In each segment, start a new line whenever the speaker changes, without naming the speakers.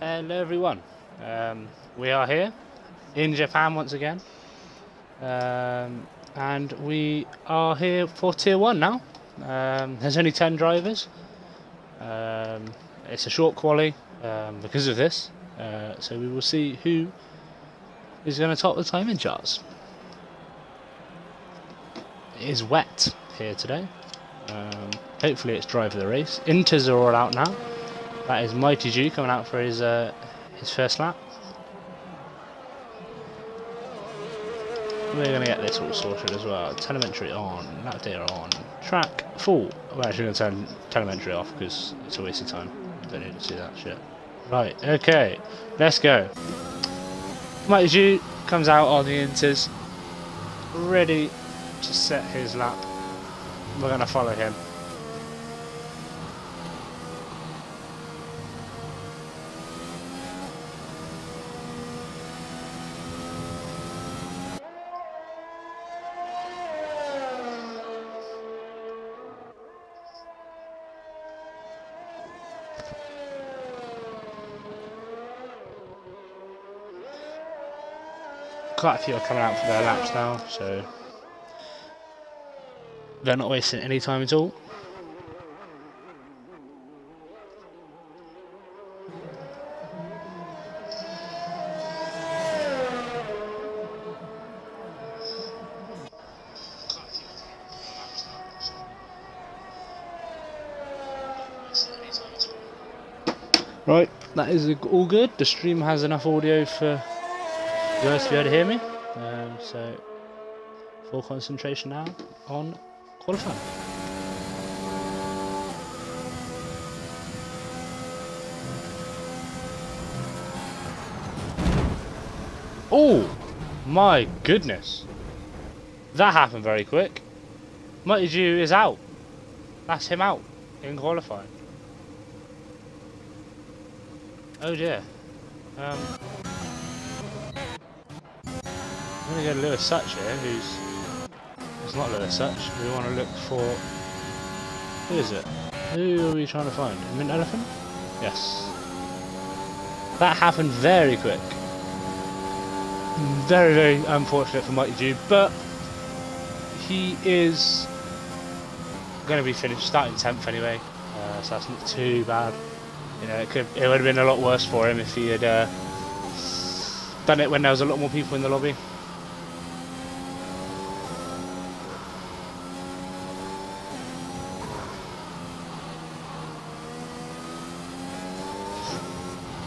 Hello everyone, we are here in Japan once again, and we are here for Tier 1 now. There's only 10 drivers. It's a short quali because of this, so we will see who is going to top the timing charts. It is wet here today. Hopefully it's dry for the race. Inters are all out now. That is Mighty Jew coming out for his first lap. We're going to get this all sorted as well. Telemetry on, lap data on, track full. We're actually going to turn telemetry off because it's a waste of time. Don't need to see that shit. Right, okay, let's go. Mighty Jew comes out on the Inters, ready to set his lap. We're going to follow him. Quite a few are coming out for their laps now, so they're not wasting any time at all. Right, that is all good. The stream has enough audio for you guys to be able to hear me, so full concentration now on qualifying. Oh my goodness, that happened very quick. Mighty Jew is out. That's him out in qualifying. Oh dear. I'm going to go to Lewis Such here, it's not Lewis Such. We want to look for, who is it? Who are we trying to find? A Mint Elephant? Yes. That happened very quick. Very, very unfortunate for Mighty Jew, but he is going to be finished starting 10th anyway, so that's not too bad. You know, it would have been a lot worse for him if he had done it when there was a lot more people in the lobby.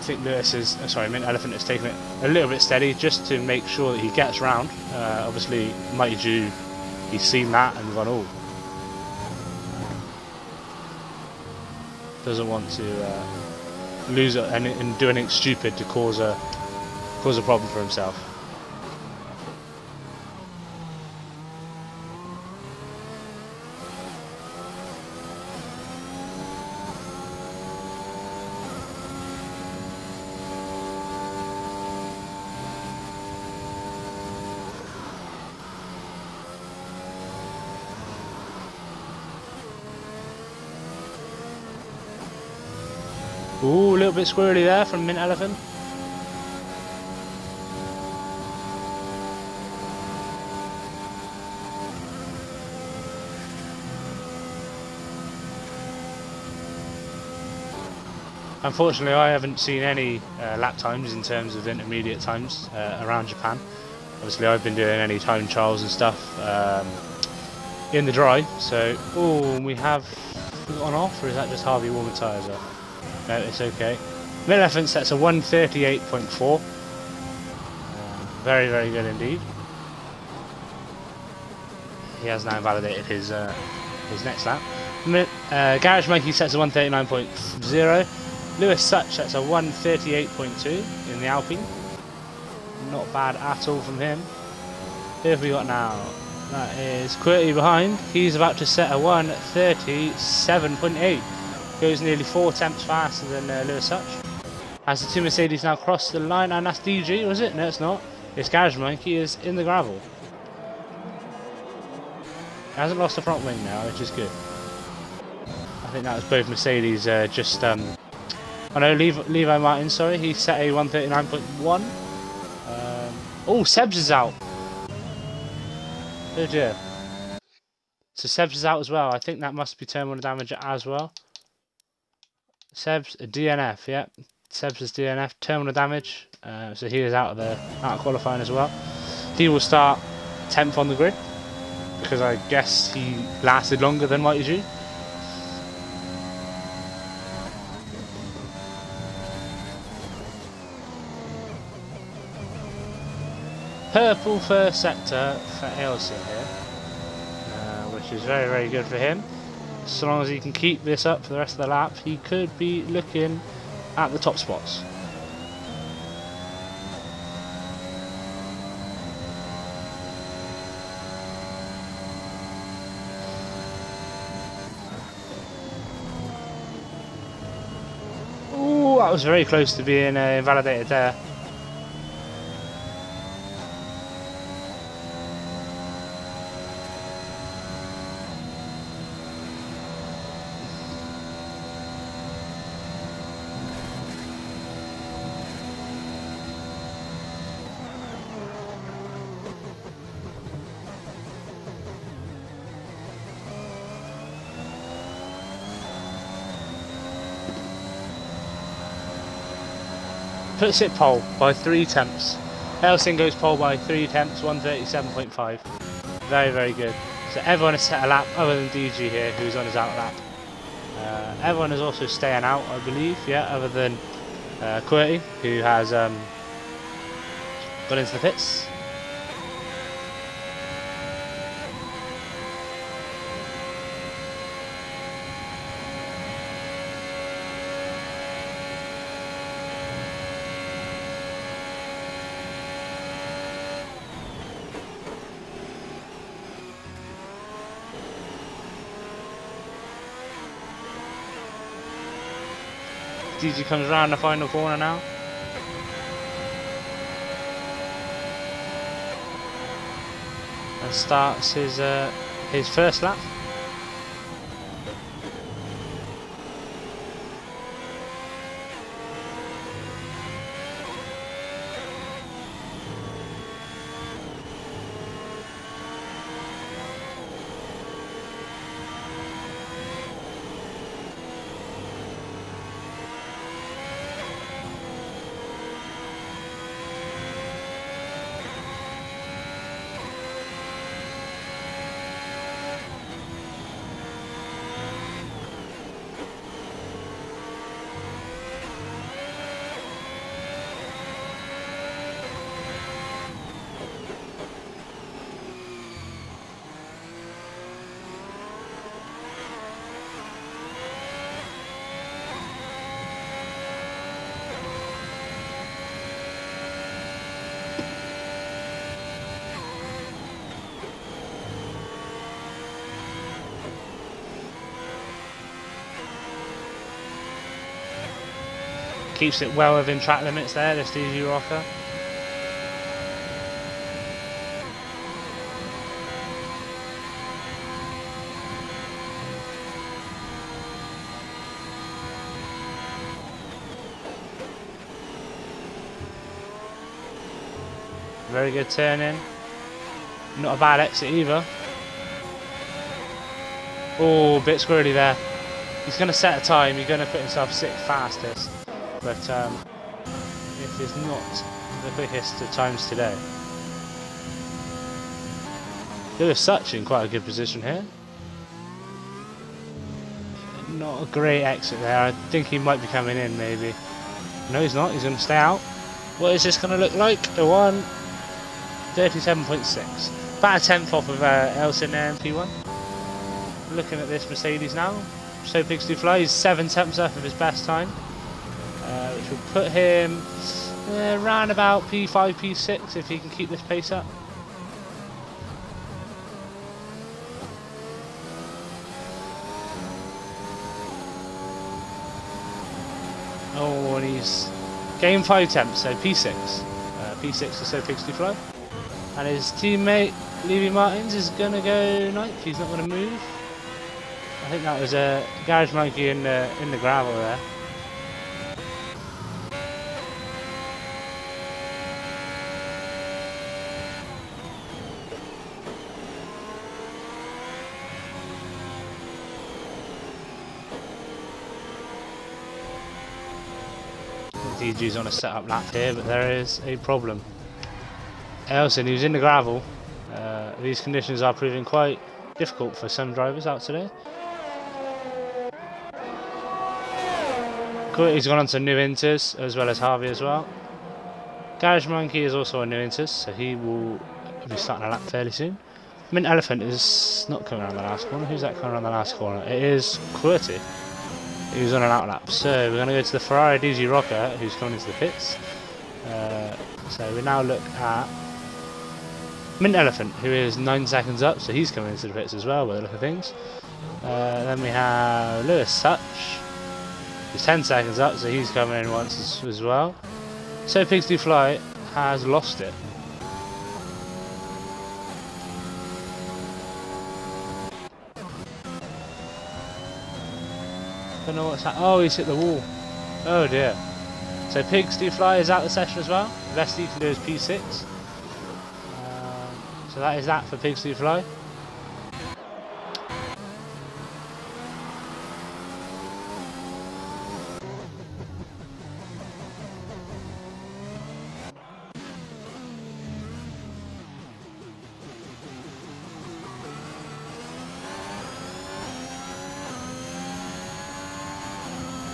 I think Mint Elephant is taking it a little bit steady just to make sure that he gets round. Obviously, Mighty Jew, he's seen that and gone, oh, doesn't want to lose it and do anything stupid to cause a problem for himself. Ooh, a little bit squirrely there from Mint Elephant. Unfortunately, I haven't seen any lap times in terms of intermediate times around Japan. Obviously, I've been doing any time trials and stuff in the dry. So, oh, we have gone off, or is that just Harvey warming tyres up? No, it's okay. Mint Elephant sets a 1:38.4. Very, very good indeed. He has now validated his next lap. Garage Monkey sets a 1:39.0. Lewis Such sets a 1:38.2 in the Alpine. Not bad at all from him. Who have we got now? That is QWERTY behind. He's about to set a 1:37.8. Goes nearly 4 tenths faster than Lewis Such. As the two Mercedes now cross the line, and that's DG, was it? No, it's not. It's Garage Monkey is in the gravel. Hasn't lost the front wing now, which is good. I think that was both Mercedes just I know Levi Martin, sorry, he set a 139.1. Oh, Sebs is out. Oh dear. So Sebs is out as well. I think that must be terminal damage as well. Sebs, a DNF, yeah. Sebs is DNF, terminal damage. So he is out of qualifying as well. He will start 10th on the grid because I guess he lasted longer than Whitey G. Purple first sector for Ailton here, which is very, very good for him. So long as he can keep this up for the rest of the lap, he could be looking at the top spots. Ooh, that was very close to being invalidated there. Puts it pole by 3 tenths. Ailton goes pole by 3 tenths, 137.5. Very, very good. So everyone has set a lap other than DG here, who's on his out lap. Everyone is also staying out, I believe, yeah, other than QWERTY, who has gone into the pits. DG comes around the final corner now. And starts his first lap. Keeps it well within track limits there, this DG Rocker. Very good turn in. Not a bad exit either. Oh, a bit squirrely there. He's going to set a time, he's going to put himself 6th fastest. But it is not the quickest of times today. Lewis Such in quite a good position here. Not a great exit there. I think he might be coming in maybe. No, he's not. He's going to stay out. What is this going to look like? A 1:37.6. About a tenth off of Ailton there in P1. Looking at this Mercedes now. So Pigs Do Fly. He's 7 tenths off of his best time. Which will put him around about P5, P6 if he can keep this pace up. Oh, and he's gained 5 tenths, so P6. P6 is So Pigs Do Fly. And his teammate Levi Martins is going to go 9th. He's not going to move. I think that was a Garage Monkey in the gravel there. DG's on a setup lap here, but there is a problem. Elson, who's in the gravel, these conditions are proving quite difficult for some drivers out today. He's gone on to new Inters as well as Harvey as well. Garage Monkey is also a new Inters, so he will be starting a lap fairly soon. Mint Elephant is not coming around the last corner. Who's that coming around the last corner? It is QWERTY. Who's on an out lap. So we're going to go to the Ferrari DG Rocker, who's coming into the pits. So we now look at Mint Elephant, who is 9 seconds up, so he's coming into the pits as well by the look of things. Then we have Lewis Such, who's 10 seconds up, so he's coming in once as well. So Pigs Do Fly has lost it. Don't know what's happened. Oh, he's hit the wall. Oh dear. So Pigs Do Fly is out of the session as well. The best he can do is P6. So that is that for Pigs Do Fly.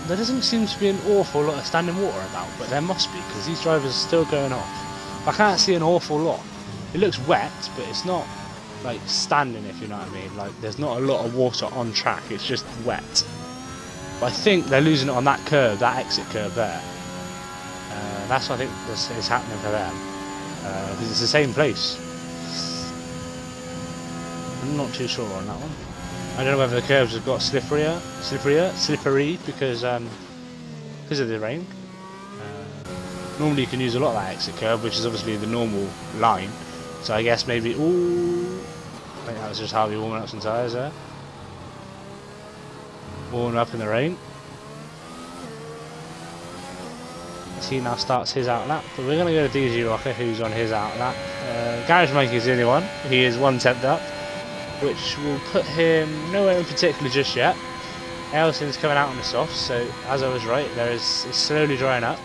There doesn't seem to be an awful lot of standing water about, but there must be, because these drivers are still going off. I can't see an awful lot. It looks wet, but it's not like standing, if you know what I mean. Like there's not a lot of water on track, it's just wet. But I think they're losing it on that curve, that exit curve there. That's what I think is happening for them, because it's the same place. I'm not too sure on that one. I don't know whether the curves have got slippery because of the rain. Normally you can use a lot of that exit curve, which is obviously the normal line. So I guess maybe, ooh, I think that was just Harvey warming up some tyres there. Warming up in the rain. He now starts his out lap, but we're going to go to DG Rocker, who's on his out lap. Garage Monkey is the only one. He is 1/10 up, which will put him nowhere in particular just yet. Elson's coming out on the softs, so as I was right, it's slowly drying up.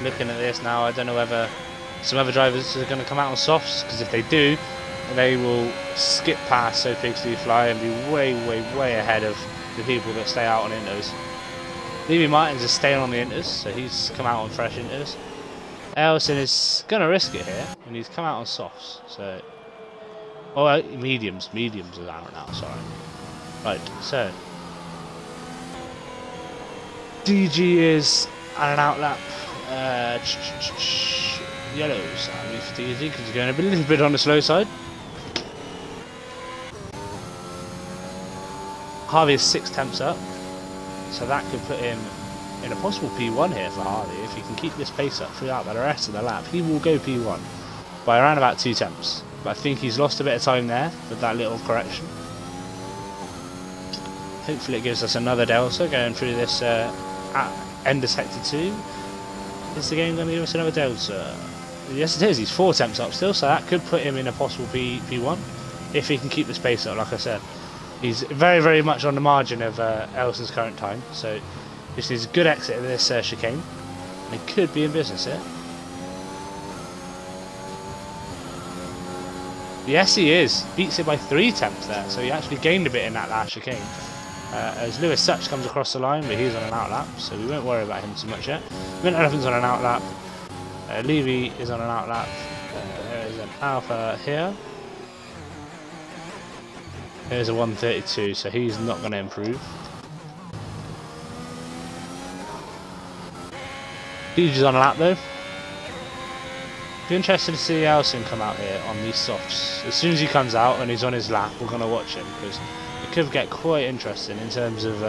Looking at this now, I don't know whether some other drivers are going to come out on softs, because if they do, they will skip past So Pigs Do Fly and be way ahead of the people that stay out on inters. Levy Martins is staying on the inters, so he's come out on fresh inters. Elson is going to risk it here, and he's come out on softs, so... Oh, mediums is out now, sorry. Right, so... DG is on an out lap. Yellows, I mean, for DG, because he's going a little bit on the slow side. Harvey is 6/10 up, so that could put him in a possible P1 here for Harvey. If he can keep this pace up throughout the rest of the lap, he will go P1 by around about 2/10. But I think he's lost a bit of time there with that little correction. Hopefully it gives us another delta going through this at end of sector 2. Is the game going to give us another delta? Yes it is, he's 4/10 up still, so that could put him in a possible P1 if he can keep this pace up. Like I said, he's very much on the margin of Elson's current time, so this is a good exit of this chicane, and he could be in business here. Yes he is, beats it by 3/10 there, so he actually gained a bit in that last chicane. As Lewis Such comes across the line, but he's on an out lap, so we won't worry about him too much yet. Mint Elephant's on an out lap. Levy is on an out lap. There is an Alpha here. There's a 132, so he's not going to improve. DG's on a lap though. Be interested to see Elson come out here on these softs. As soon as he comes out and he's on his lap, we're going to watch him, because it could get quite interesting in terms of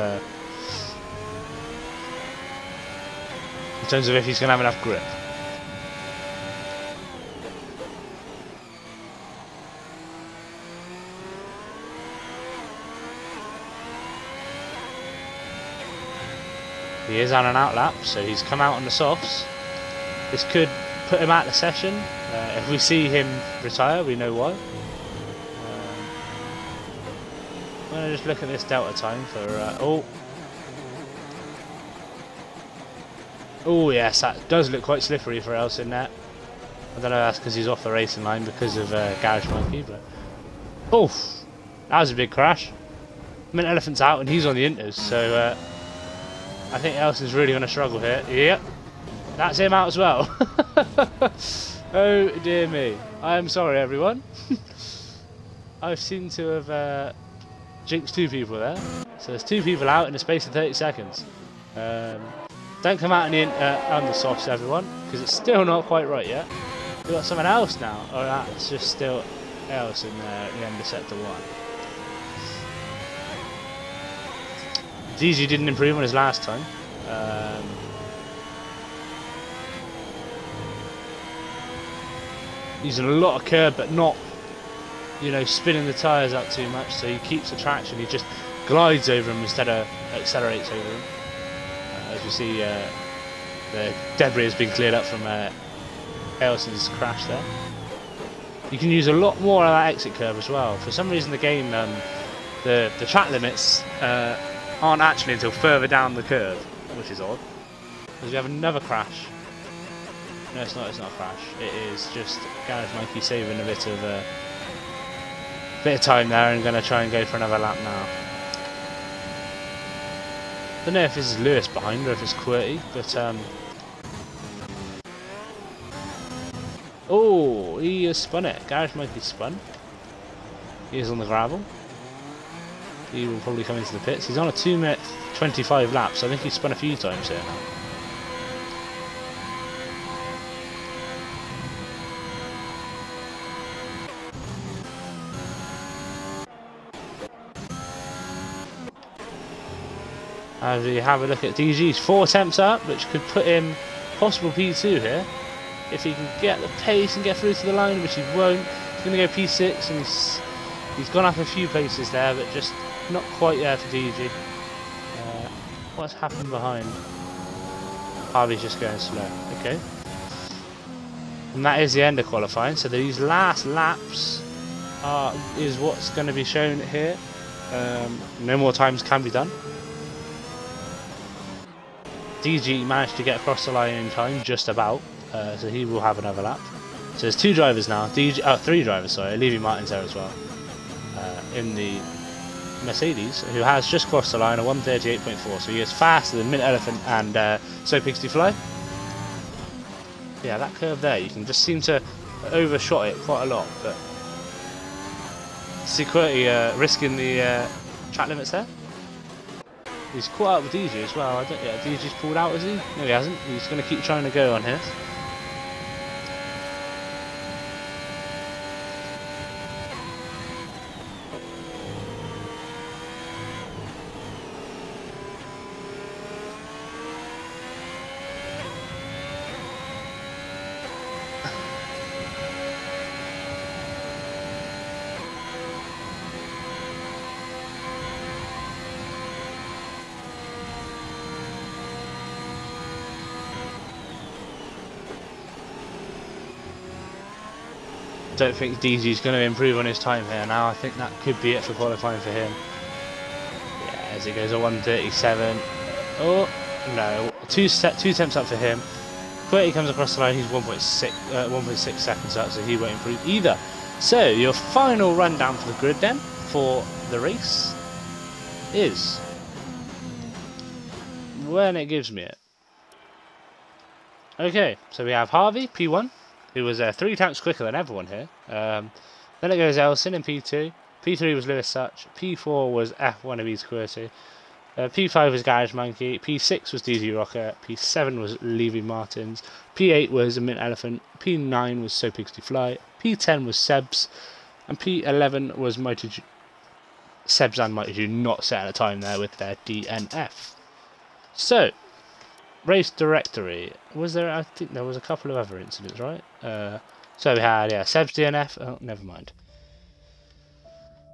if he's going to have enough grip. He is on an out lap, so he's come out on the softs. This could put him out of the session. If we see him retire, we know why. I'm going to just look at this delta time for... Oh yes, that does look quite slippery for Elson there. I don't know if that's because he's off the racing line because of Garage Monkey, but... Oof! That was a big crash. Mint Elephant's out and he's on the inters, so I think Elson's really going to struggle here. Yep, that's him out as well. Oh dear me. I am sorry everyone. I seem to have jinxed 2 people there. So there's 2 people out in the space of 30 seconds. Don't come out on the softs everyone, because it's still not quite right yet. We've got someone else now. Oh, that's just still Elson there at the end of sector 1. DG didn't improve on his last time. Using a lot of curb, but not, you know, spinning the tyres up too much. So he keeps the traction. He just glides over him instead of accelerates over him. As you see, the debris has been cleared up from Elson's crash there. You can use a lot more of that exit curve as well. For some reason, the game, the track limits aren't actually until further down the curve, which is odd. Because we have another crash. No, it's not a crash. It is just Garage Monkey saving a bit of time there and going to try and go for another lap now. Don't know if this is Lewis behind or if it's QWERTY, but oh, he has spun it. Garage Monkey spun. He is on the gravel. He will probably come into the pits. He's on a 2-minute 25 laps, so I think he's spun a few times here now. As we have a look at DG's 4 attempts up, which could put him possible P2 here. If he can get the pace and get through to the line, which he won't. He's going to go P6, and he's gone up a few places there, but just not quite there for DG. What's happened behind? Harvey's just going slow. Okay. And that is the end of qualifying. So these last laps is what's going to be shown here. No more times can be done. DG managed to get across the line in time, just about, so he will have another lap. So there's 2 drivers now, 3 drivers, sorry, Levy Martin's there as well, in the Mercedes, who has just crossed the line at 138.4, so he is faster than Mint Elephant and So Pigsty Fly. Yeah, that curve there, you can just seem to overshot it quite a lot, but see QWERTY risking the track limits there. He's caught up with DG as well. DG's pulled out, is he? No, he hasn't. He's going to keep trying to go on here. Don't think DG's going to improve on his time here now. I think that could be it for qualifying for him. Yeah, as he goes at 137. Oh no, two attempts up for him. QWERTY comes across the line. He's 1.6 seconds up, so he won't improve either. So your final rundown for the grid then for the race is when it gives me it. Okay, so we have Harvey P1. Who was 3 times quicker than everyone here. Then it goes Elson in P2. P3 was Lewis Such. P4 was F1 QWERTY. P5 was Garage Monkey. P6 was DG Rocker. P7 was Levy Martins. P8 was Mint Elephant. P9 was So Pigsty Fly. P10 was Sebs. And P11 was MotoG. Sebs and MotoG not setting a time there with their DNF. So, race directory. Was there? I think there was a couple of other incidents, right? So we had, yeah, Seb's DNF. Oh, never mind.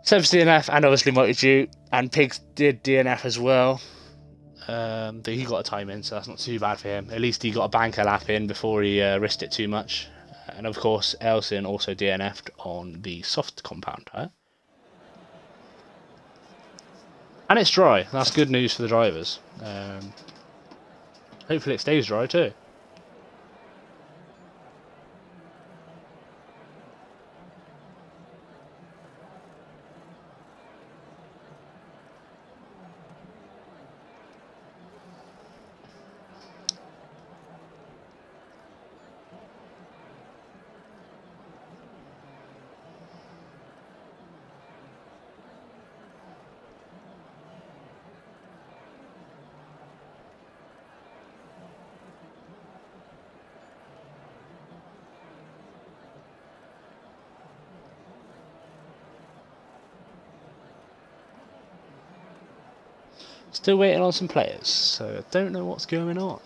Seb's DNF, and obviously MotoG, and Pigs did DNF as well. But he got a time in, so that's not too bad for him. At least he got a banker lap in before he risked it too much. And of course, Elson also DNF'd on the soft compound tire. And it's dry. That's good news for the drivers. Hopefully it stays dry too. Still waiting on some players, so I don't know what's going on.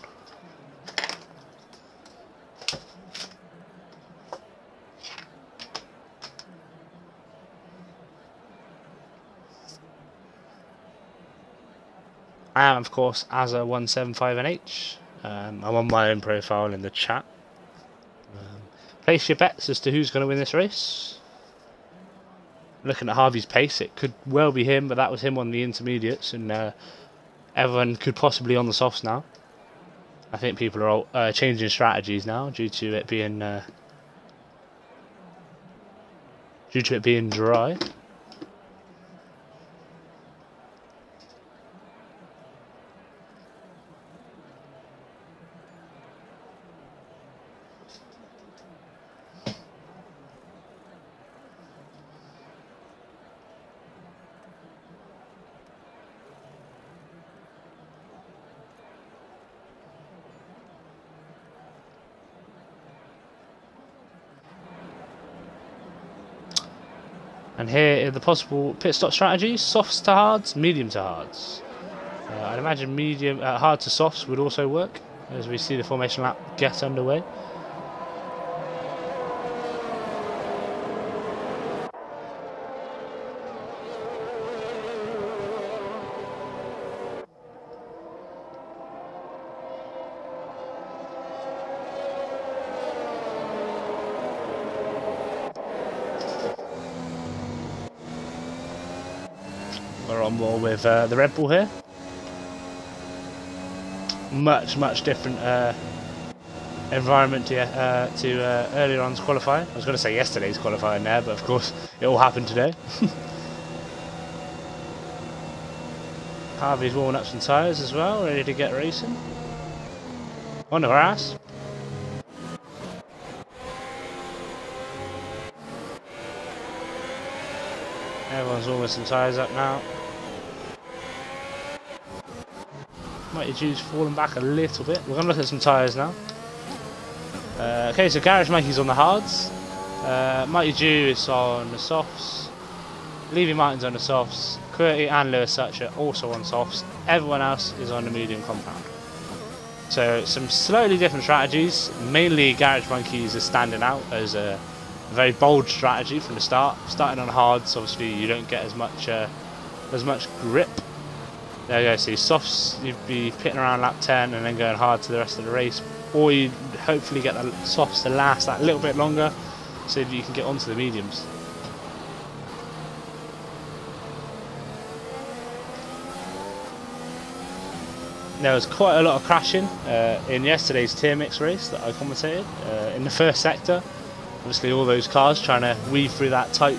I am, of course, Azza175NH. I'm on my own profile in the chat. Place your bets as to who's going to win this race. Looking at Harvey's pace, it could well be him, but that was him on the intermediates, and everyone could possibly on the softs now. I think people are all, changing strategies now due to it being dry. And here are the possible pit stop strategies: softs to hards, medium to hards. I'd imagine hard to softs would also work as we see the formation lap get underway. We're on more with the Red Bull here. Much different environment to earlier on's qualifying. I was going to say yesterday's qualifying there, but of course it all happened today. Harvey's warming up some tyres as well, ready to get racing. On the grass. Everyone's warming some tyres up now. Mighty Jew's falling back a little bit. We're going to look at some tyres now. Okay, so Garage Monkey's on the hards. Mighty Jew is on the softs. Levy Martin's on the softs. Qwerty and Lewis Such are also on softs. Everyone else is on the medium compound. So some slightly different strategies. Mainly Garage Monkeys is standing out as a very bold strategy from the start. Starting on hards, obviously you don't get as much grip. There you go, see, softs, you'd be pitting around lap 10 and then going hard to the rest of the race, or you'd hopefully get the softs to last that little bit longer so that you can get onto the mediums. There was quite a lot of crashing in yesterday's tier mix race that I commentated in the first sector. Obviously all those cars trying to weave through that tight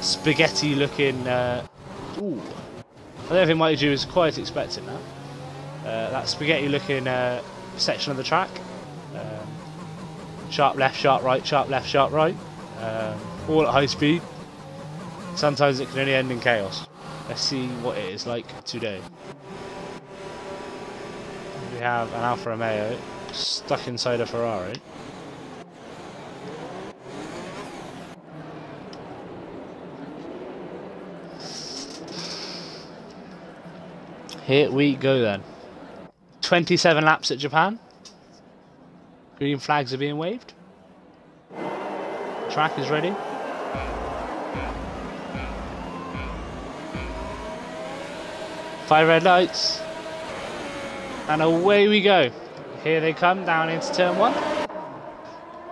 spaghetti looking ooh. I don't think Mighty Jew was quite expecting that. That spaghetti-looking section of the track. Sharp left, sharp right, sharp left, sharp right. All at high speed. Sometimes it can only end in chaos. Let's see what it is like today. We have an Alfa Romeo stuck inside a Ferrari. Here we go then. 27 laps at Japan. Green flags are being waved. The track is ready. Five red lights. And away we go. Here they come down into turn one.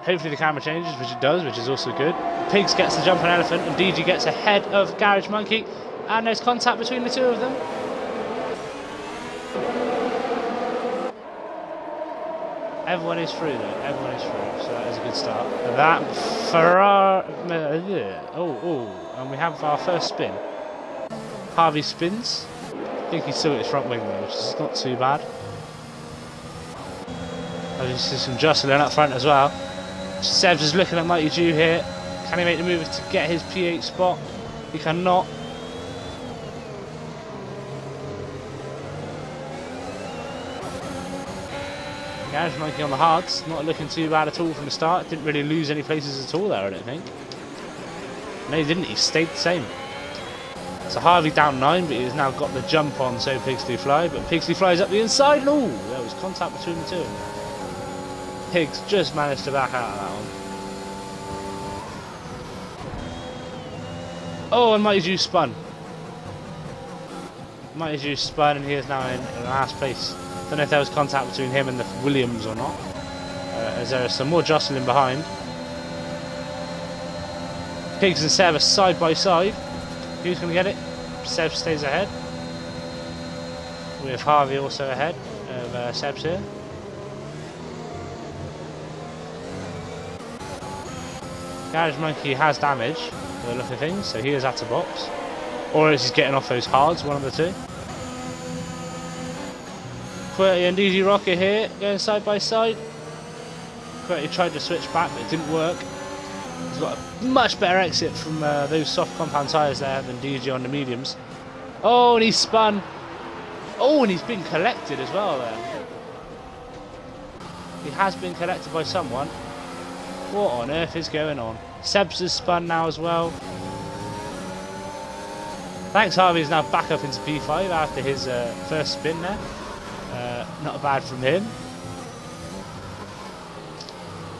Hopefully the camera changes, which it does, which is also good. Pigs gets the jumping elephant and DG gets ahead of Garage Monkey. And there's contact between the two of them. Everyone is through though, everyone is through, so that is a good start. And that Ferrari, and we have our first spin. Harvey spins. I think he's still at his front wing though, which is not too bad. I see some jostling up front as well. Seb's is looking at Mighty Jew here. Can he make the move to get his P8 spot? He cannot. Garage Monkey on the hards, not looking too bad at all from the start. Didn't really lose any places at all there, I don't think. No, he didn't. He stayed the same. So Harvey down 9, but he's now got the jump on So Pigsley Fly. But Pigsley Flies up the inside, and oh, there was contact between the two of them. Pigs just managed to back out of that one. Oh, and Mighty Jew spun. Mighty Jew spun, and he is now in last place. Don't know if there was contact between him and the Williams or not, as there is some more jostling behind. Pigs and Seb are side by side. Who's going to get it? Seb stays ahead. With Harvey also ahead of Seb's here. Garage Monkey has damage, by the look of things, so he is out of box. Or is he getting off those hards, one of the two. QWERTY and DG Rocker here, going side by side. QWERTY tried to switch back, but it didn't work. He's got a much better exit from those soft compound tyres there than DG on the mediums. Oh, and he's spun. Oh, and he's been collected as well there. He has been collected by someone. What on earth is going on? Seb's has spun now as well. Thanks, Harvey is now back up into P5 after his first spin there. Not bad from him.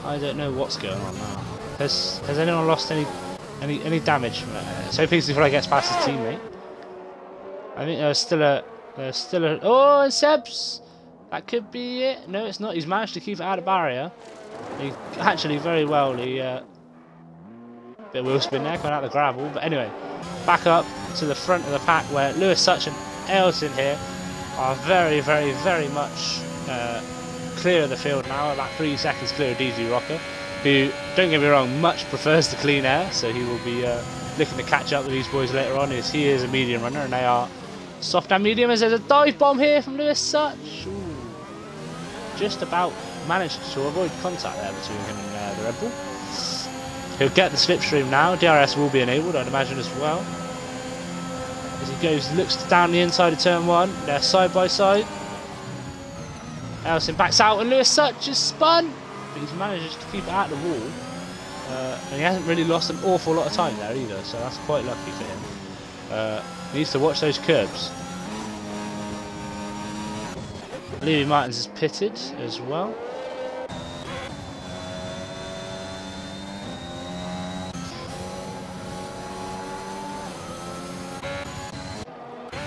I don't know what's going on now. Has anyone lost any damage from it? So Pigsley Fly gets past his teammate. I think there's still a oh, and Seb's. That could be it. No, it's not. He's managed to keep it out of barrier. He actually very well. He bit of wheel spin there, going out the gravel. But anyway, back up to the front of the pack where Lewis Such and Ailton here are very, very, very much clear of the field now. About 3 seconds clear of DG Rocker, who, don't get me wrong, much prefers the clean air. So he will be looking to catch up with these boys later on, as he is a medium runner and they are soft and medium. As there's a dive bomb here from Lewis Such. Ooh. Just about managed to avoid contact there between him and the Red Bull. He'll get the slipstream now. DRS will be enabled, I'd imagine, as well. As he goes, looks down the inside of turn 1. They're side by side. Elson backs out, and Lewis Such is spun, but he's managed to keep it out of the wall. And he hasn't really lost an awful lot of time there either, so that's quite lucky for him. He needs to watch those curbs. Levy Martins is pitted as well.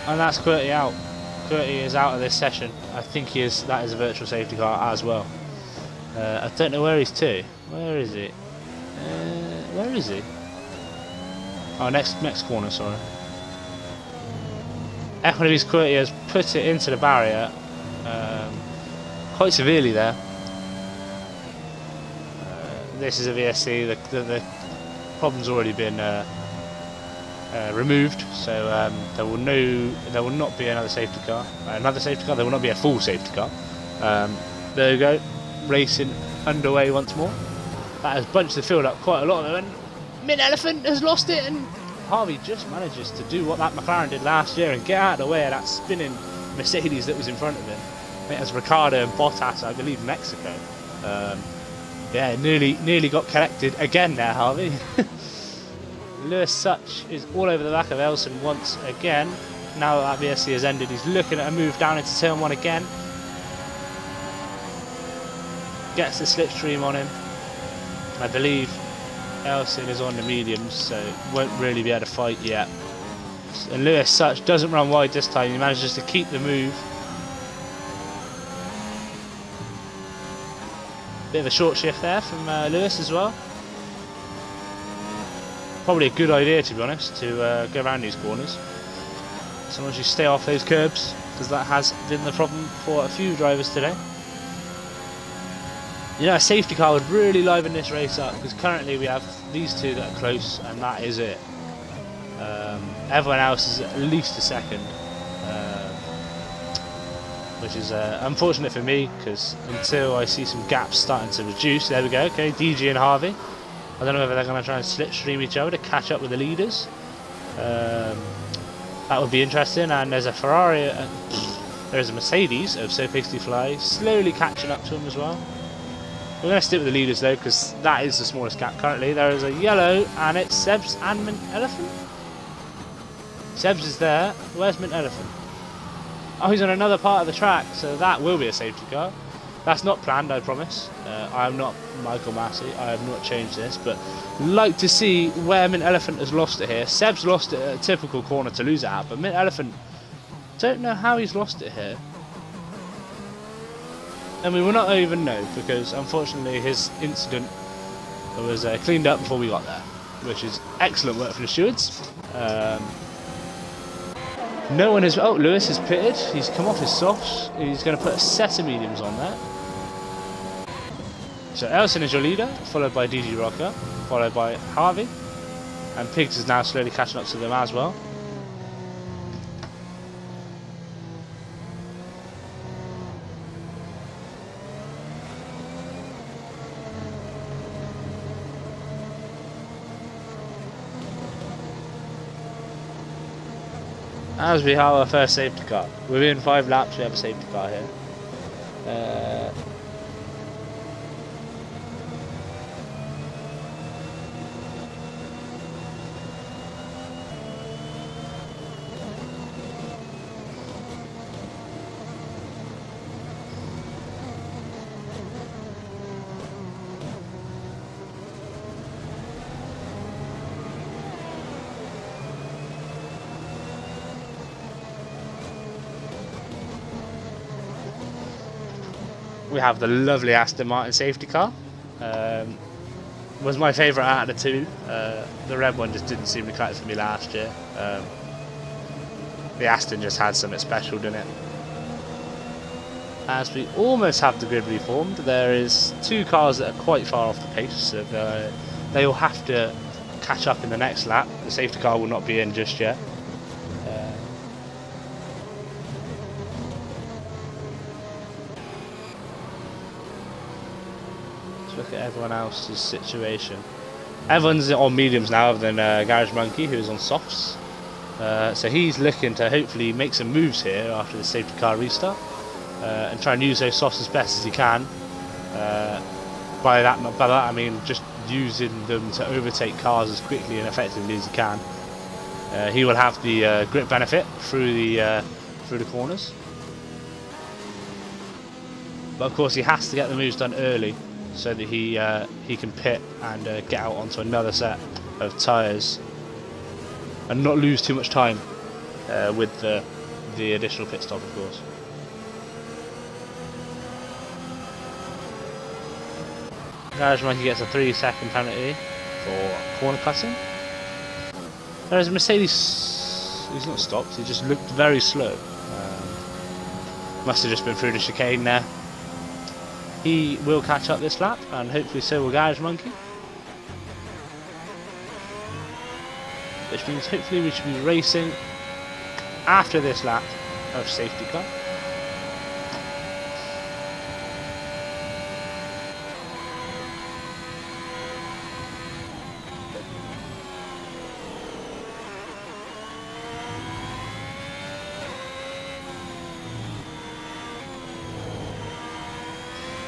And that's QWERTY out. QWERTY is out of this session. I think he is. That is a virtual safety car as well. I don't know where he's to. Where is it? Where is he? Oh, next corner. Sorry. Equinibus QWERTY has put it into the barrier quite severely there. This is a VSC. The problem's already been removed, so there will not be another safety car. There will not be a full safety car. There we go, racing underway once more. That has bunched the field up quite a lot, and Mint Elephant has lost it, and Harvey just manages to do what that McLaren did last year and get out of the way of that spinning Mercedes that was in front of him. I think it was Ricardo and Bottas, I believe, Mexico. Yeah, nearly got collected again there, Harvey. Lewis Such is all over the back of Elson once again. Now that VSC has ended, he's looking at a move down into turn 1 again. Gets the slipstream on him. I believe Elson is on the mediums, so won't really be able to fight yet. And Lewis Such doesn't run wide this time. He manages to keep the move. Bit of a short shift there from Lewis as well. Probably a good idea, to be honest, to go around these corners. as long as you stay off those curbs, because that has been the problem for a few drivers today. You know, a safety car would really liven this race up, because currently we have these two that are close, and that is it. Everyone else is at least a second, which is unfortunate for me, because until I see some gaps starting to reduce, there we go, okay, DG and Harvey. I don't know whether they're going to try and slipstream each other to catch up with the leaders. That would be interesting. And there's a Ferrari, there's a Mercedes of So Pasty Fly slowly catching up to him as well. We're going to stick with the leaders though, because that is the smallest gap currently. There is a yellow, and it's Seb's and Mint Elephant. Seb's is there. Where's Mint Elephant? Oh, he's on another part of the track, so that will be a safety car. That's not planned, I promise. I am not Michael Massey. I have not changed this, but like to see where Mint Elephant has lost it here. Seb's lost it at a typical corner to lose it at, but Mint Elephant, don't know how he's lost it here. And we will not even know, because unfortunately his incident was cleaned up before we got there, which is excellent work from the stewards. No one has... Oh, Lewis has pitted. He's come off his softs. He's going to put a set of mediums on there. So Elson is your leader, followed by DG Rocker, followed by Harvey. And Pigs is now slowly catching up to them as well. As we have our first safety car. Within 5 laps we have a safety car here. We have the lovely Aston Martin safety car. Was my favourite out of the two. The red one just didn't seem to cut it for me last year. The Aston just had something special, didn't it? As we almost have the grid reformed, there is 2 cars that are quite far off the pace, so they will have to catch up in the next lap. The safety car will not be in just yet. Look at everyone else's situation. Everyone's on mediums now, other than Garage Monkey, who's on softs. So he's looking to hopefully make some moves here after the safety car restart, and try and use those softs as best as he can. By that I mean just using them to overtake cars as quickly and effectively as he can. He will have the grip benefit through the corners, but of course he has to get the moves done early, so that he can pit and get out onto another set of tyres and not lose too much time with the additional pit stop, of course. Garage Monkey gets a 3-second penalty for corner cutting. Whereas Mercedes, he's not stopped, he just looked very slow. Must have just been through the chicane there. He will catch up this lap, and hopefully so will Garage Monkey. Which means hopefully we should be racing after this lap of safety car.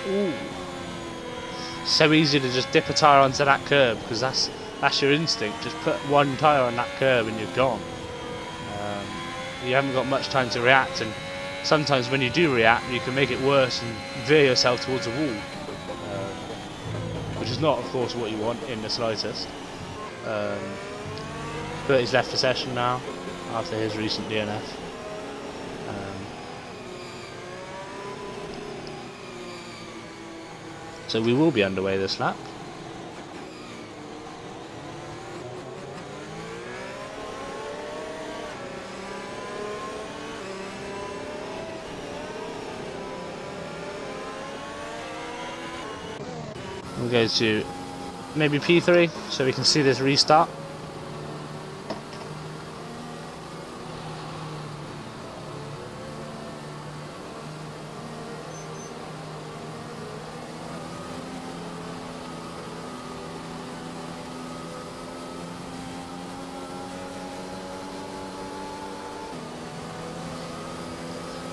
Ooh. So easy to just dip a tyre onto that curb, because that's your instinct. Just put one tyre on that curb and you're gone. You haven't got much time to react, and sometimes when you do react you can make it worse and veer yourself towards a wall, which is not of course what you want in the slightest. But he's left the session now after his recent DNF. So we will be underway this lap. We'll go to maybe P3 so we can see this restart.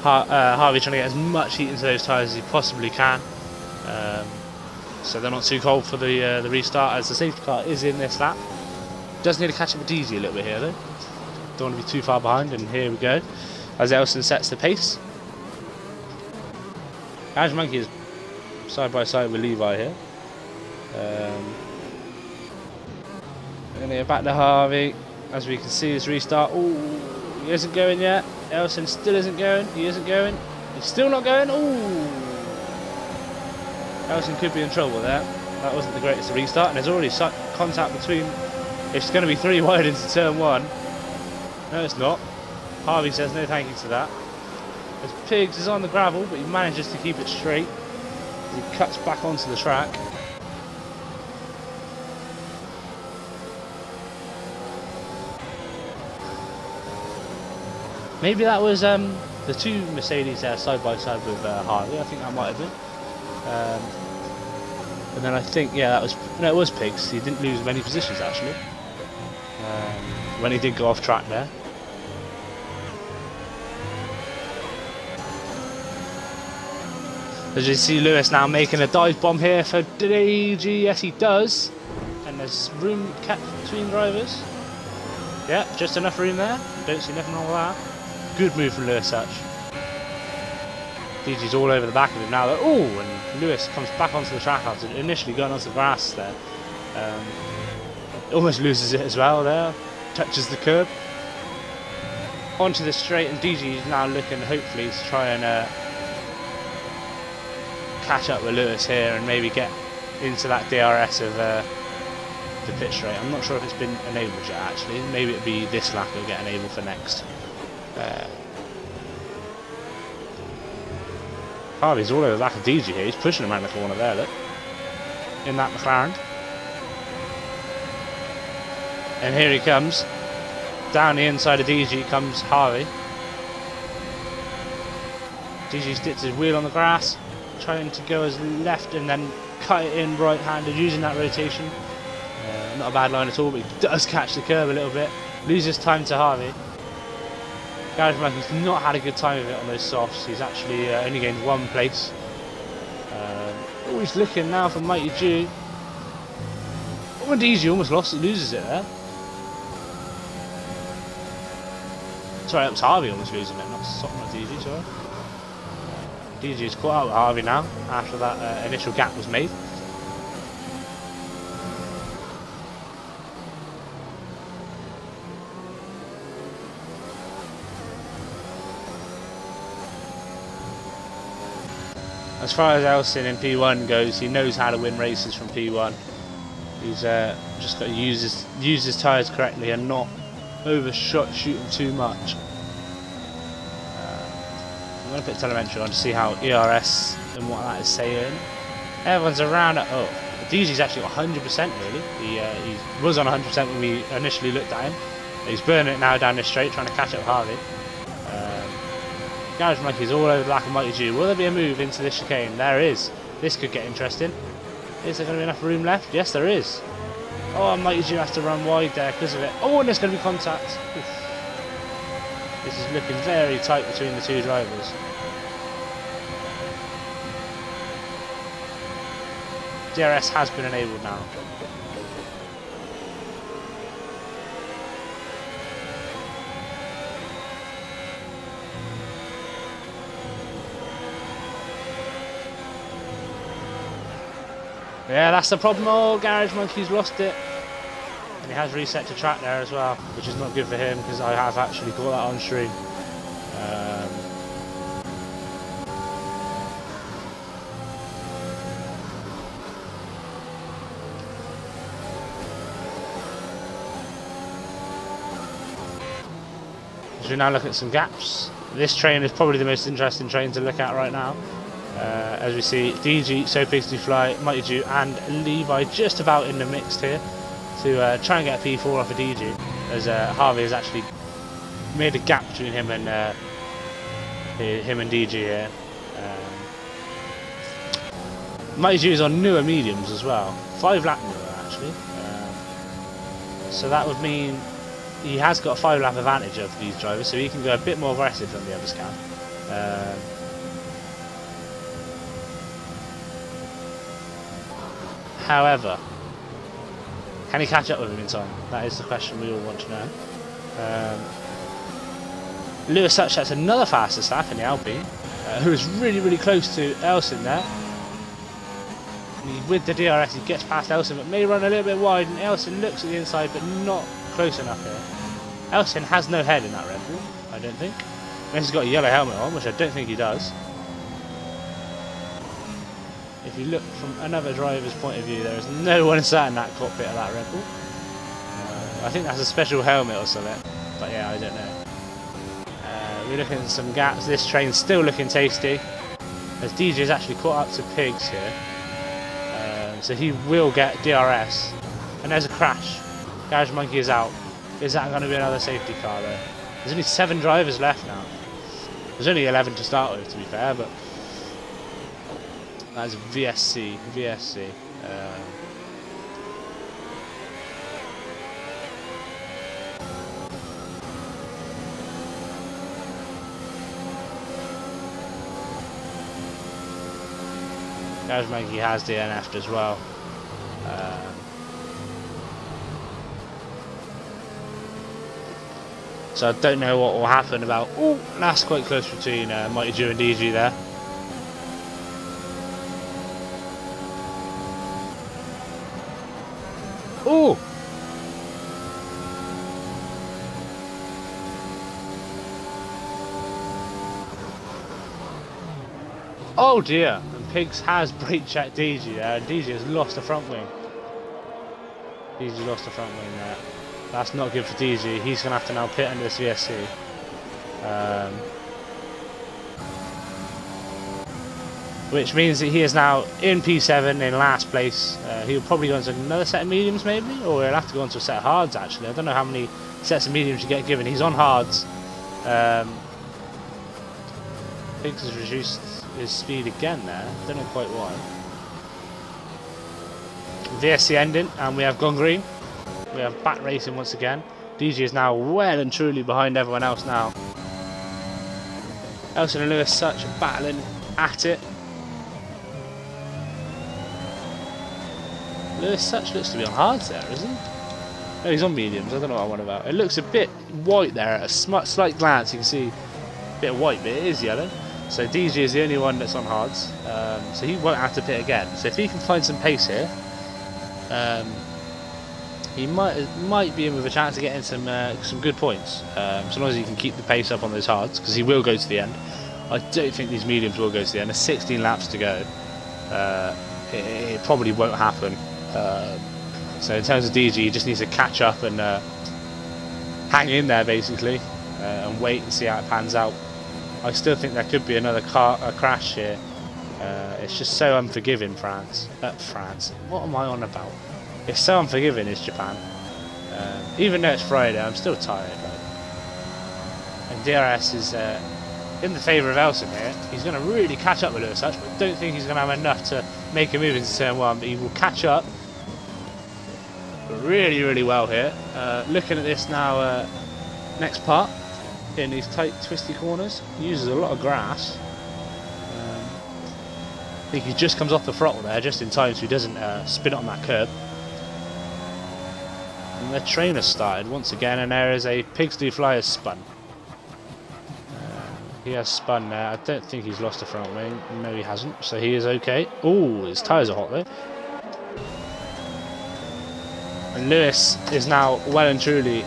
Harvey trying to get as much heat into those tyres as he possibly can, so they're not too cold for the restart, as the safety car is in this lap. Does need to catch up with DG a little bit here though. Don't want to be too far behind, and here we go as Elson sets the pace. Garage Monkey is side by side with Levi here. We're going to go back to Harvey as we can see this restart. Ooh, he isn't going yet. Elson still isn't going. He isn't going. He's still not going. Ooh. Elson could be in trouble there. That wasn't the greatest restart, and there's already contact between. It's going to be 3 wide into turn 1. No, it's not. Harvey says no thank you to that. As Pigs is on the gravel, but he manages to keep it straight. He cuts back onto the track. Maybe that was the 2 Mercedes there side by side with Harley. I think that might have been. And then I think, yeah, that was, no, it was Pigs. He didn't lose many positions actually when he did go off track there. As you see, Lewis now making a dive bomb here for DG. Yes, he does. And there's room kept between drivers. Yeah, just enough room there. Don't see nothing wrong with that. Good move from Lewis Such. DG's all over the back of him now. Oh, and Lewis comes back onto the track after initially going onto the grass there. Almost loses it as well there. Touches the curb. Onto the straight, and DG is now looking hopefully to try and catch up with Lewis here and maybe get into that DRS of the pit straight. I'm not sure if it's been enabled yet actually. Maybe it'll be this lap it'll get enabled for next. Harvey's all over the back of DG here. He's pushing him around the corner there, look. In that McLaren. And here he comes. Down the inside of DG comes Harvey. DG sticks his wheel on the grass, trying to go as left and then cut it in right-handed using that rotation. Not a bad line at all, but he does catch the curb a little bit. Loses time to Harvey. Garage Monkey's not had a good time of it on those softs. He's actually only gained 1 place. Oh, he's looking now for Mighty Jew. Oh, and DG almost loses it there. Sorry, that was Harvey almost losing it, not DG, sorry. DG's caught out with Harvey now after that initial gap was made. As far as Elson in P1 goes, he knows how to win races from P1. He's just got to use his tyres correctly and not overshoot them too much. I'm going to put telemetry on to see how ERS and what that is saying. Everyone's around it. Oh, DG's actually got 100% really. He was on 100% when we initially looked at him. He's burning it now down this straight, trying to catch up with Harvey. Garage Monkey's all over the back of Mighty Jew. Will there be a move into this chicane? There is. This could get interesting. Is there going to be enough room left? Yes, there is. Oh, and Mighty Jew has to run wide there because of it. Oh, and there's going to be contact. Oof. This is looking very tight between the 2 drivers. DRS has been enabled now. Yeah, that's the problem. Oh, Garage Monkey's lost it. And he has reset to track there as well, which is not good for him because I have actually got that on stream. As we now look at some gaps. This train is probably the most interesting train to look at right now. As we see, DG, So Pigs Do Fly, Mighty Jew and Levi just about in the mix here to try and get a P4 off of DG, as Harvey has actually made a gap between him and DG here. Mighty Jew is on newer mediums as well, 5 lap newer actually, so that would mean he has got a 5 lap advantage over these drivers, so he can go a bit more aggressive than the others can. However, can he catch up with him in time? That is the question we all want to know. Lewis Such, that's another fastest lap in the Alpine, who is really close to Elson there. With the DRS he gets past Elson, but may run a little bit wide, and Elson looks at the inside but not close enough here. Elson has no head in that Red Bull, I don't think. Unless he's got a yellow helmet on, which I don't think he does. If you look from another driver's point of view, there is no one sat in that cockpit of that Red Bull. I think that's a special helmet or something, but yeah, I don't know. We're looking at some gaps. This train's still looking tasty, as DJ is actually caught up to Pigs here. So he will get DRS, and there's a crash. Garage Monkey is out. Is that going to be another safety car though? There's only 7 drivers left now. There's only 11 to start with, to be fair, but that's VSC. Garage Monkey has DNF'd as well. So I don't know what will happen about. Oh, that's quite close between Mighty Jew and DG there. Oh! Oh dear! And Pigs has brake checked DG there, and DG has lost the front wing. DG lost the front wing there. That's not good for DG. He's going to have to now pit under this VSC. Which means that he is now in P7 in last place. He'll probably go into another set of mediums maybe, or he'll have to go into a set of hards actually. I don't know how many sets of mediums you get given. He's on hards. Pigs has reduced his speed again there. Don't know quite why. VSC ending, and we have gone green. We have back racing once again. DG is now well and truly behind everyone else now. Elson and Lewis Such are battling at it. Lewis Such looks to be on hards there, isn't he? No, he's on mediums. I don't know what I'm on about. It looks a bit white there. At a slight glance, you can see a bit of white, but it is yellow. So DG is the only one that's on hards. So he won't have to pit again. So if he can find some pace here, he might be in with a chance of getting some good points, so long as he can keep the pace up on those hards, because he will go to the end. I don't think these mediums will go to the end. There's 16 laps to go. It probably won't happen. So in terms of DG, he just needs to catch up and hang in there basically, and wait and see how it pans out. I still think there could be another crash here. It's just so unforgiving, France. What am I on about? It's so unforgiving, is Japan. Even though it's Friday, I'm still tired. And DRS is in the favour of Elson here. He's going to really catch up with Lewis Such, but I don't think he's going to have enough to make a move into turn 1. But he will catch up really well here. Looking at this now, next part, in these tight, twisty corners, he uses a lot of grass. I think he just comes off the throttle there, just in time so he doesn't spin it on that curb. And the train has started once again, and there is a Pigs Do Fly has spun. He has spun there. I don't think he's lost the front wing. No, he hasn't. So he is okay. Oh, his tyres are hot though. And Lewis is now well and truly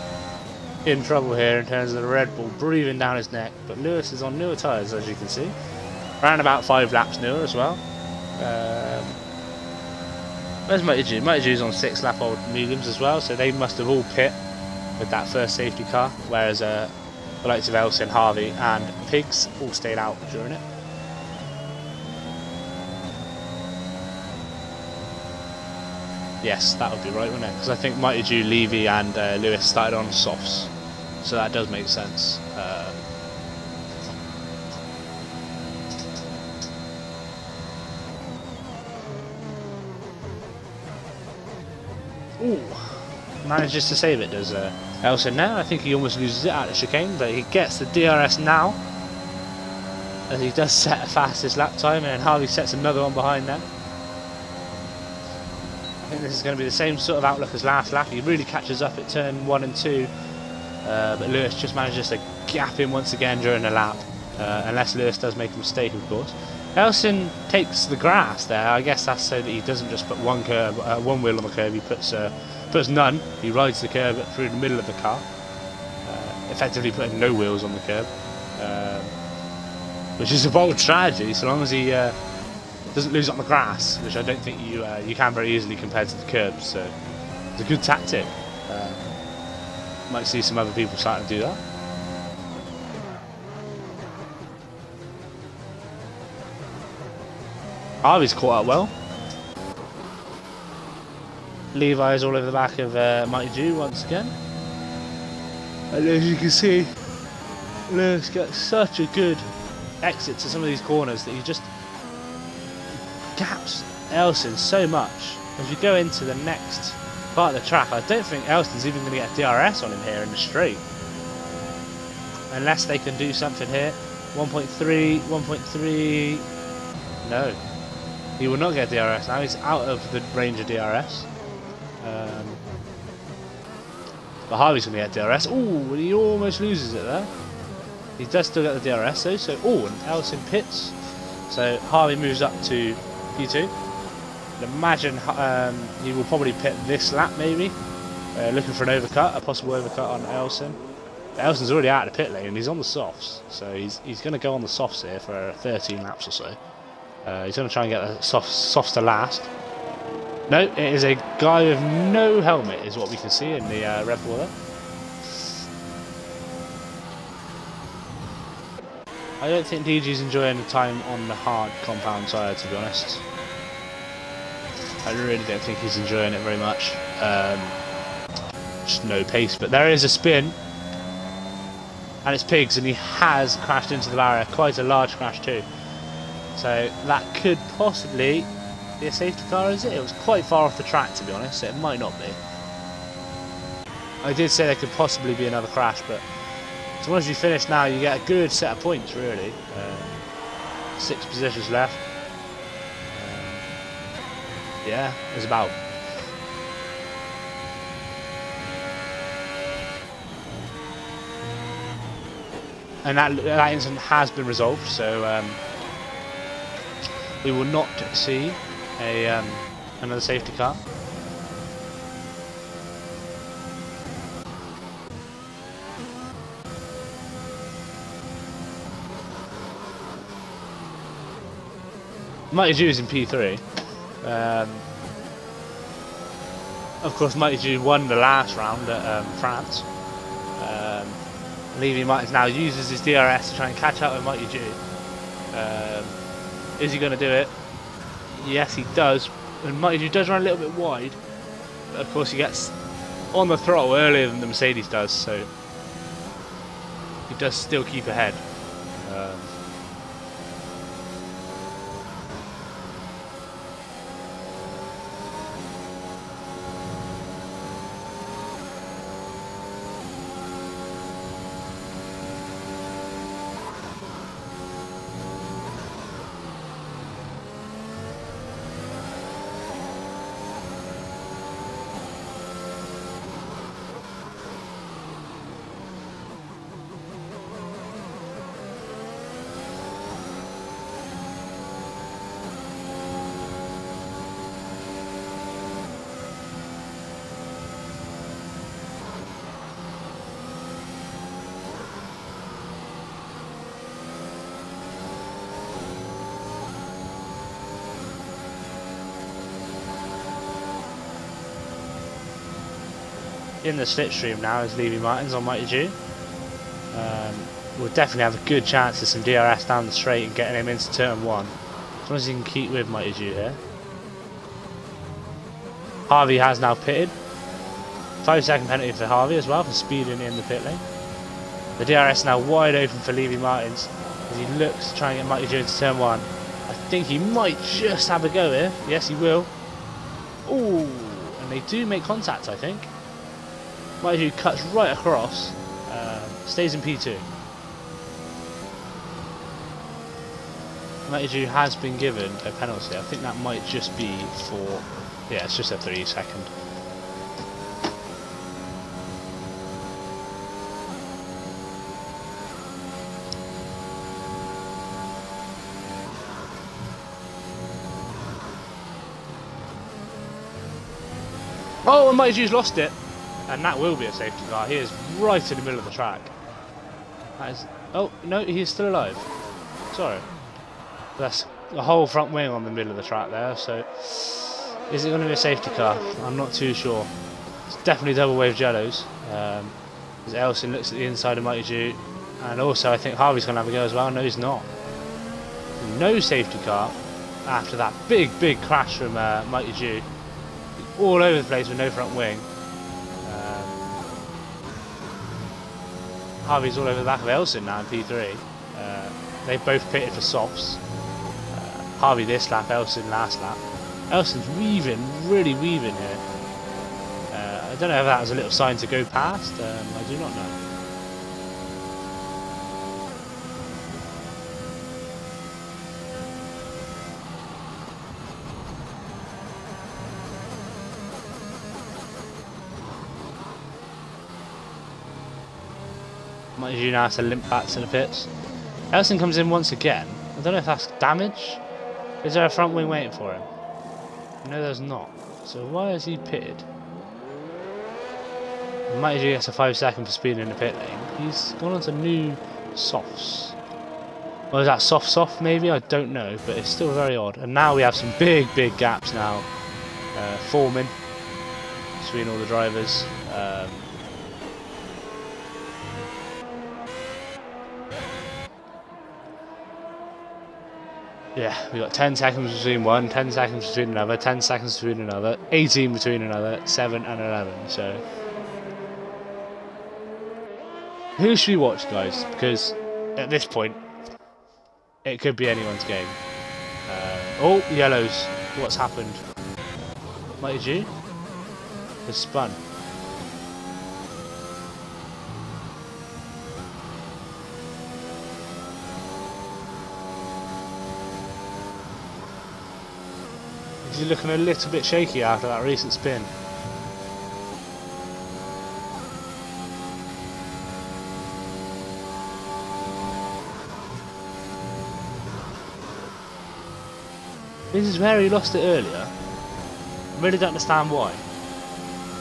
in trouble here in terms of the Red Bull breathing down his neck. But Lewis is on newer tyres, as you can see. Around about 5 laps newer as well. Where's Mighty Jew? Mighty Jew's on 6 lap old mediums as well, so they must have all pit with that first safety car, whereas the likes of Elson, Harvey and Pigs all stayed out during it. Yes, that would be right, wouldn't it? Because I think Mighty Jew, Levy and Lewis started on softs. So that does make sense. Ooh. Manages to save it, does Elson now. I think he almost loses it out of chicane, but he gets the DRS now. As he does set a fastest lap time, and Harvey sets another one behind them. I think this is going to be the same sort of outlook as last lap. He really catches up at turn 1 and 2, but Lewis just manages to gap him once again during the lap, unless Lewis does make a mistake, of course. Elson takes the grass there. I guess that's so that he doesn't just put one wheel on the curb. He puts none. He rides the curb through the middle of the car, effectively putting no wheels on the curb, which is a bold strategy, so long as he doesn't lose on the grass, which I don't think you can very easily compared to the curb. So it's a good tactic. Might see some other people starting to do that. Harvey's caught up well. Levi's all over the back of Mighty Jew once again. And as you can see, Lewis gets such a good exit to some of these corners that he just gaps Elson so much. As we go into the next part of the track, I don't think Elson's even going to get a DRS on him here in the straight. Unless they can do something here. 1.3, 1.3... No. He will not get DRS now. He's out of the range of DRS. But Harvey's going to get DRS. Ooh, he almost loses it there. He does still get the DRS though. So, and Elson pits. So Harvey moves up to P2. I'd imagine he will probably pit this lap maybe. Looking for an overcut, a possible overcut on Elson. But Elson's already out of the pit lane and he's on the softs. So he's going to go on the softs here for 13 laps or so. He's going to try and get the softs to last. No, it is a guy with no helmet is what we can see in the Red Bull there. I don't think DG's enjoying the time on the hard compound side, to be honest. I really don't think he's enjoying it very much. Just no pace, but there is a spin. And it's Pigs, and he has crashed into the barrier. Quite a large crash too. So that could possibly be a safety car, is it? It was quite far off the track, to be honest, so it might not be. I did say there could possibly be another crash, but as long as you finish now, you get a good set of points, really. 6 positions left. Yeah, there's about. And that incident has been resolved, so we will not see another safety car. Mighty Jew is in P3. Of course, Mighty Jew won the last round at France. Levy Martins now uses his DRS to try and catch up with Mighty Jew. Is he going to do it? Yes, he does. And Mighty Jew does run a little bit wide. But of course, he gets on the throttle earlier than the Mercedes does, so he does still keep ahead. In the slipstream now is Levy Martins on Mighty Jew. We'll definitely have a good chance of some DRS down the straight and getting him into turn 1. As long as he can keep with Mighty Jew here. Harvey has now pitted. 5-second penalty for Harvey as well for speeding in the pit lane. The DRS now wide open for Levy Martins as he looks to try and get Mighty Joe into turn 1. I think he might just have a go here. Yes, he will. Ooh, and they do make contact, I think. Mighty Joe cuts right across, stays in P2. Mighty Joe has been given a penalty. I think that might just be for... yeah, it's just a 3-second. Oh, and Mighty Joe's lost it. And that will be a safety car. He is right in the middle of the track. That is... oh, no, he's still alive. Sorry. That's the whole front wing on the middle of the track there, so... is it going to be a safety car? I'm not too sure. It's definitely double wave jellos. As Elson looks at the inside of Mighty Joe. And also, I think Harvey's going to have a go as well. No, he's not. No safety car after that big crash from Mighty Joe. All over the place with no front wing. Harvey's all over the back of Elson now in P3. They both pitted for softs. Harvey this lap, Elson last lap. Elson's weaving, really weaving here. I don't know if that was a little sign to go past. I do not know. Mighty Joe now has to limp back to the pits. Elson comes in once again. I don't know if that's damage. Is there a front wing waiting for him? No, there's not. So why has he pitted? Mighty Joe gets a 5-second for speeding in the pit lane. He's gone on to new softs. Or is that soft maybe? I don't know, but it's still very odd. And now we have some big gaps now forming between all the drivers. Yeah, we got 10 seconds between one, 10 seconds between another, 10 seconds between another, 18 between another, 7 and 11. So, who should we watch, guys? Because at this point, it could be anyone's game. Oh, yellows. What's happened? Mighty Joe has spun. He's looking a little bit shaky after that recent spin. This is where he lost it earlier. I really don't understand why.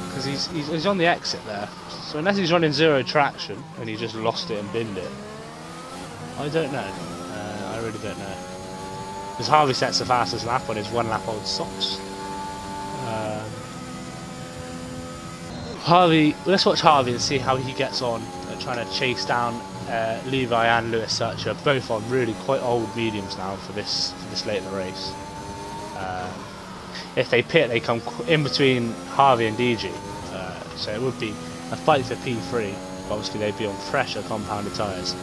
Because he's on the exit there. So unless he's running zero traction and he just lost it and binned it, I don't know. I really don't know. Because Harvey sets the fastest lap on his 1 lap old socks. Harvey, let's watch Harvey and see how he gets on at trying to chase down Levi and Lewis Sucher, both on really quite old mediums now for this late in the race. If they pit, they come in between Harvey and DG, so it would be a fight for P3. Obviously, they'd be on fresher compounded tyres.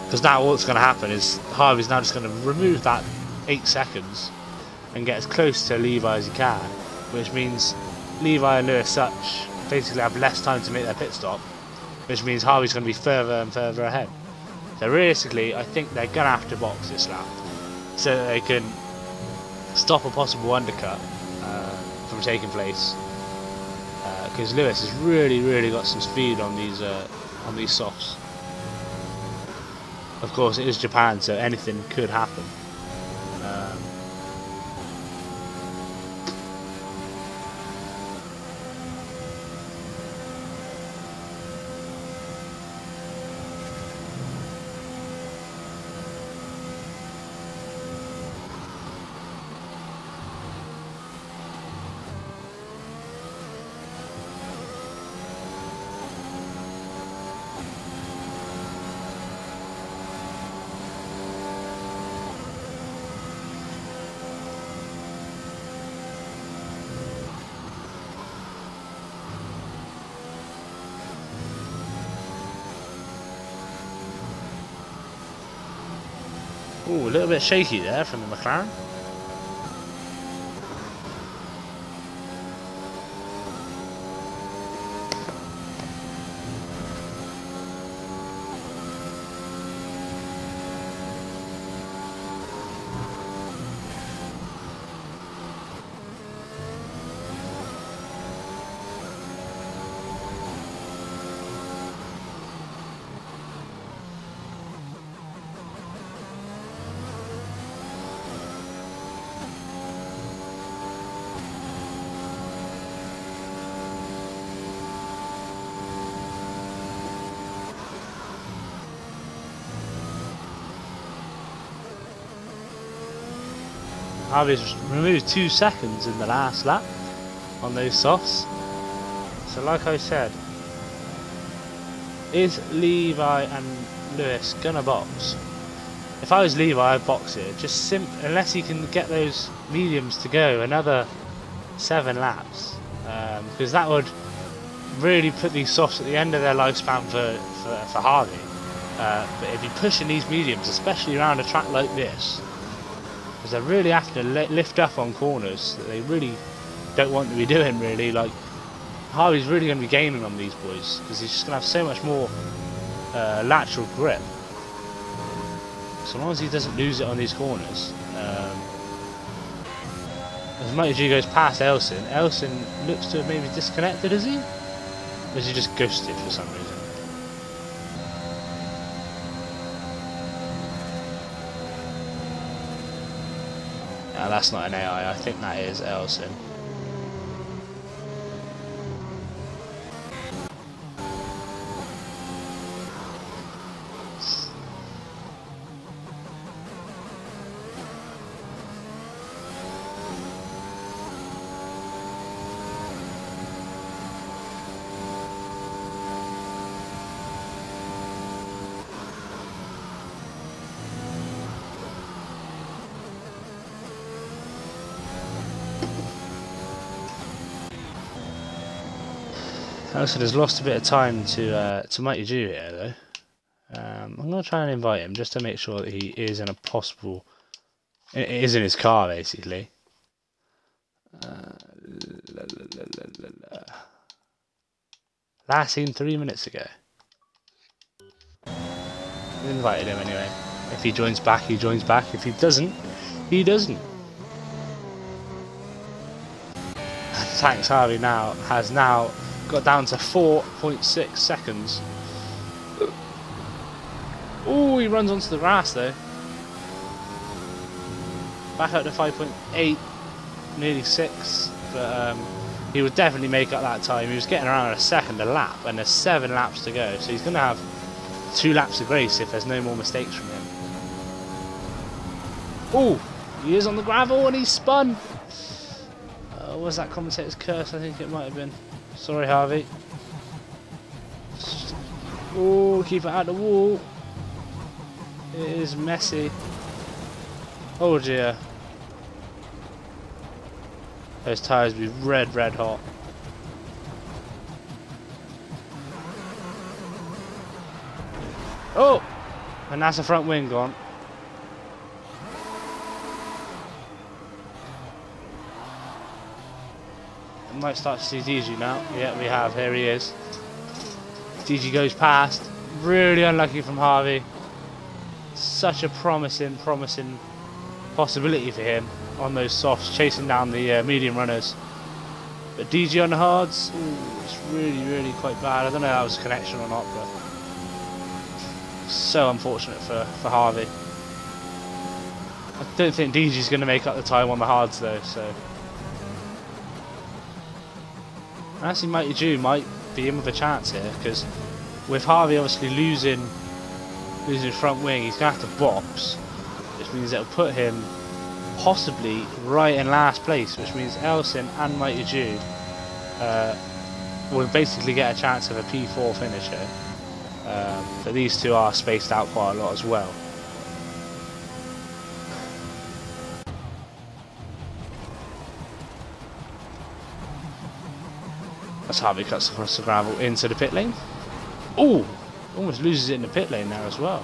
Because now what's going to happen is Harvey's now just going to remove that 8 seconds and get as close to Levi as he can, which means Levi and Lewis Such basically have less time to make their pit stop, which means Harvey's going to be further and further ahead. So realistically, I think they're going to have to box this lap so that they can stop a possible undercut from taking place. Because Lewis has really got some speed on these softs. Of course, it is Japan, so anything could happen. Ooh, a little bit shaky there from the McLaren. Harvey's removed 2 seconds in the last lap on those softs. So like I said, is Levi and Lewis gonna box? If I was Levi, I'd box it. Just unless he can get those mediums to go another 7 laps, because that would really put these softs at the end of their lifespan for Harvey. But if you're pushing these mediums, especially around a track like this, because they really have to lift up on corners that they really don't want to be doing, really. Like, Harvey's really going to be gaining on these boys because he's just going to have so much more lateral grip. So long as he doesn't lose it on these corners. As MotoG goes past Elson, Elson looks to have maybe disconnected, is he? Or is he just ghosted for some reason? No, that's not an AI, I think that is Elson. Elson has lost a bit of time to MotoG here though. I'm going to try and invite him just to make sure that he is in a possible... It is in his car basically. Last seen 3 minutes ago. We invited him anyway. If he joins back, he joins back. If he doesn't, he doesn't. Thanks Harvey has now got down to 4.6 seconds. Oh, he runs onto the grass though. Back up to 5.8, nearly 6, but he would definitely make up that time. He was getting around a second a lap, and there's 7 laps to go, so he's going to have 2 laps of grace if there's no more mistakes from him. Oh, he is on the gravel and he's spun. Was that commentator's curse? I think it might have been. Sorry, Harvey. Oh, keep it out of the wall. It is messy. Oh dear. Those tyres will be red hot. Oh! And that's the front wing gone. Might start to see DG now. Yeah, we have. Here he is. DG goes past. Really unlucky from Harvey. Such a promising possibility for him on those softs, chasing down the medium runners. But DG on the hards, ooh, it's really quite bad. I don't know if that was a connection or not, but so unfortunate for Harvey. I don't think DG's going to make up the time on the hards though, so. Actually, MotoG might be in with a chance here, because with Harvey obviously losing front wing, he's going to have to box, which means it'll put him possibly right in last place, which means Elson and MotoG will basically get a chance of a P4 finish here. But these two are spaced out quite a lot as well. As Harvey cuts across the gravel into the pit lane. Oh! Almost loses it in the pit lane now as well.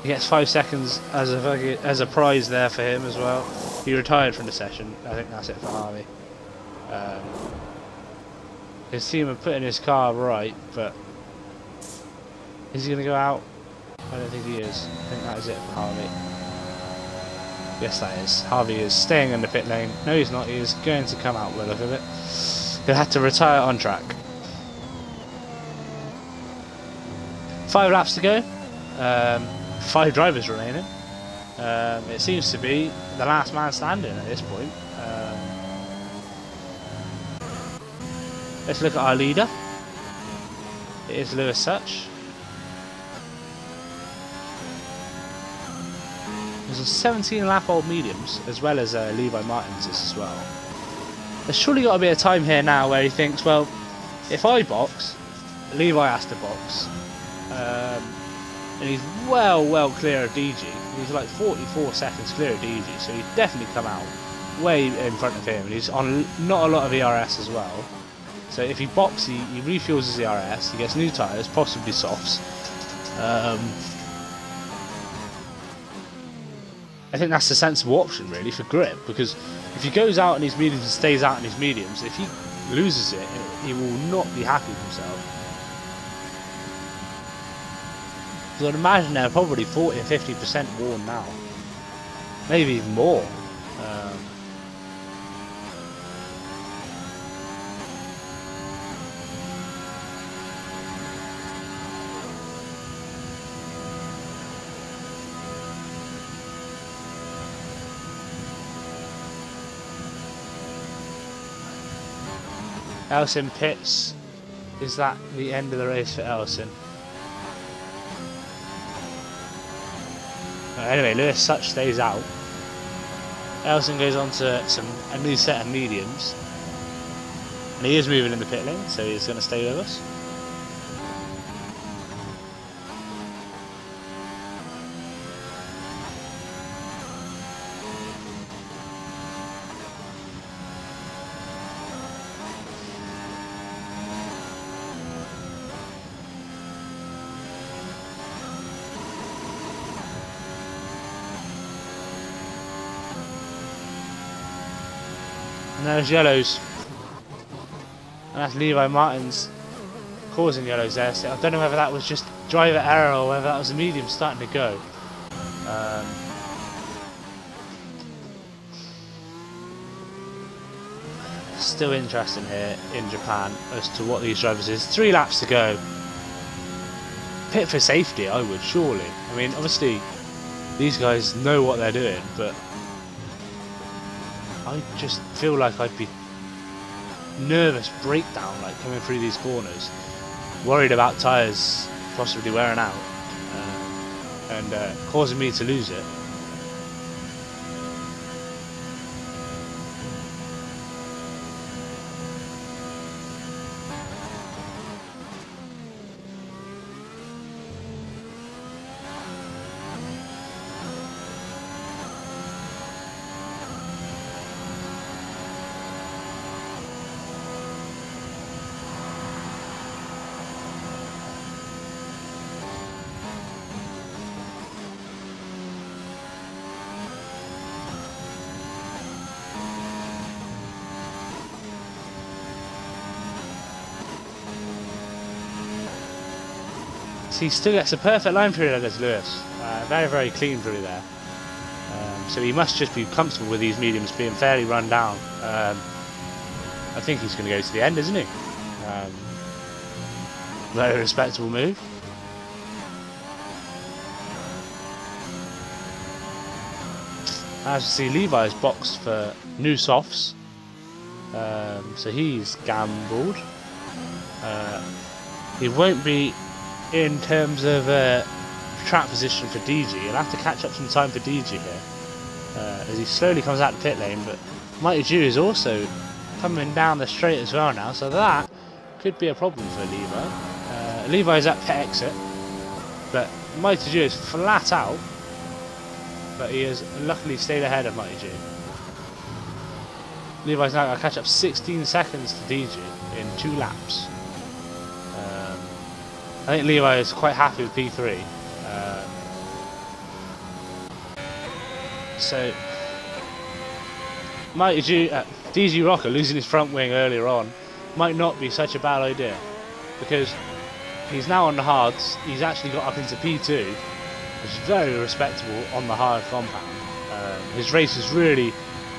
He gets 5 seconds as a prize there for him as well. He retired from the session. I think that's it for Harvey. His team are putting his car right, but is he going to go out? I don't think he is. I think that is it for Harvey. Yes, that is. Harvey is staying in the pit lane. No, he's not. He is going to come out by the look of it. He'll have to retire on track. 5 laps to go. 5 drivers remaining. It seems to be the last man standing at this point. Let's look at our leader. It is Lewis Such. There's a 17 lap old mediums as well as Levi Martins as well. There's surely got to be a time here now where he thinks, well, if I box, Levi has to box. And he's well clear of DG. He's like 44 seconds clear of DG, so he's definitely come out way in front of him. And he's on not a lot of ERS as well. So if he boxes, he refuels his ERS, he gets new tyres, possibly softs. I think that's the sensible option really for grip, because if he goes out in his mediums and stays out in his mediums, if he loses it, he will not be happy with himself. So I'd imagine they're probably 40 or 50% worn now, maybe even more. Elson pits. Is that the end of the race for Elson? Anyway, Lewis Such stays out. Elson goes on to a new set of mediums. And he is moving in the pit lane, so he's going to stay with us. And there's yellows, and that's Levi Martins causing yellows there. So I don't know whether that was just driver error or whether that was the medium starting to go. Still interesting here in Japan as to what these drivers is. 3 laps to go. Pit for safety, I would surely. I mean, obviously these guys know what they're doing, but I just feel like I'd be nervous breakdown, like coming through these corners, worried about tyres possibly wearing out and causing me to lose it. So he still gets a perfect line through there, does Lewis. Very clean through there. So he must just be comfortable with these mediums being fairly run down. I think he's going to go to the end, isn't he? Very respectable move. As you see, Levi's boxed for new softs. So he's gambled. He won't be in terms of track position for DG. He'll have to catch up some time for DG here as he slowly comes out the pit lane, but Mighty Jew is also coming down the straight as well now, so that could be a problem for Levi. Levi's at pit exit, but Mighty Jew is flat out, but he has luckily stayed ahead of Mighty Jew. Levi's now got to catch up 16 seconds to DG in 2 laps. I think Levi is quite happy with P3. So DG Rocker losing his front wing earlier on might not be such a bad idea, because he's now on the hards. He's actually got up into P2, which is very respectable on the hard compound. His race has really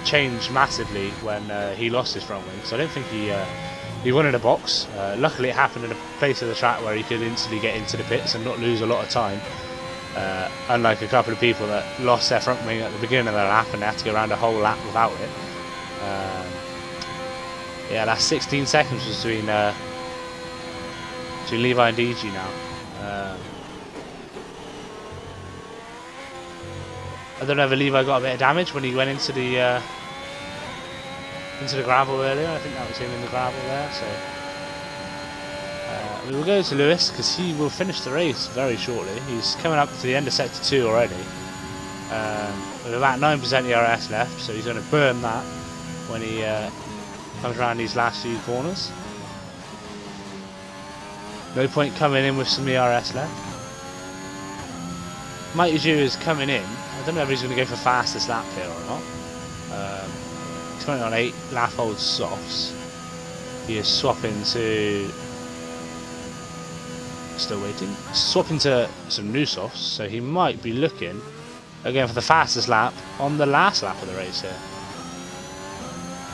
changed massively when he lost his front wing, so I don't think he won in a box. Luckily it happened in a place of the track where he could instantly get into the pits and not lose a lot of time, unlike a couple of people that lost their front wing at the beginning of their lap and they had to go around a whole lap without it. Yeah, that's 16 seconds between Levi and DG now. I don't know if Levi got a bit of damage when he went into the gravel earlier. I think that was him in the gravel there. So we will go to Lewis because he will finish the race very shortly. He's coming up to the end of sector 2 already, with about 9% ERS left, so he's going to burn that when he comes around these last few corners. No point coming in with some ERS left. Mighty Jew is coming in. I don't know if he's going to go for fastest lap here or not. He's coming on 8 lap hold softs. He is swapping to... Still waiting. Swapping to some new softs, so he might be looking again for the fastest lap on the last lap of the race here.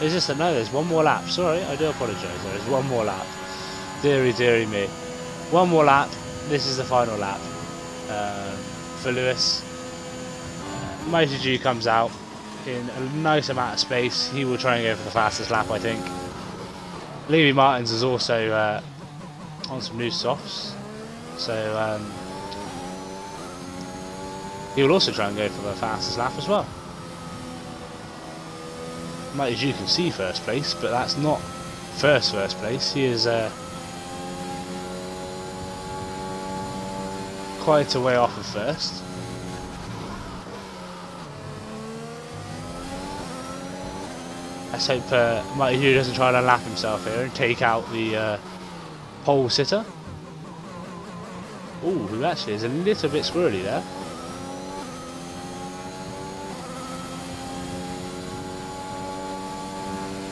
Is this no? There's one more lap. Sorry, I do apologise. There is one more lap. Deary, deary me. One more lap. This is the final lap for Lewis. Mighty G comes out in a nice amount of space. He will try and go for the fastest lap, I think. Levy Martins is also on some new softs, so he will also try and go for the fastest lap as well. Mighty G can see first place, but that's not first place. He is quite a way off of first. Let's hope Mighty G doesn't try to unlap himself here and take out the pole sitter. Ooh, who actually is a little bit squirrely there.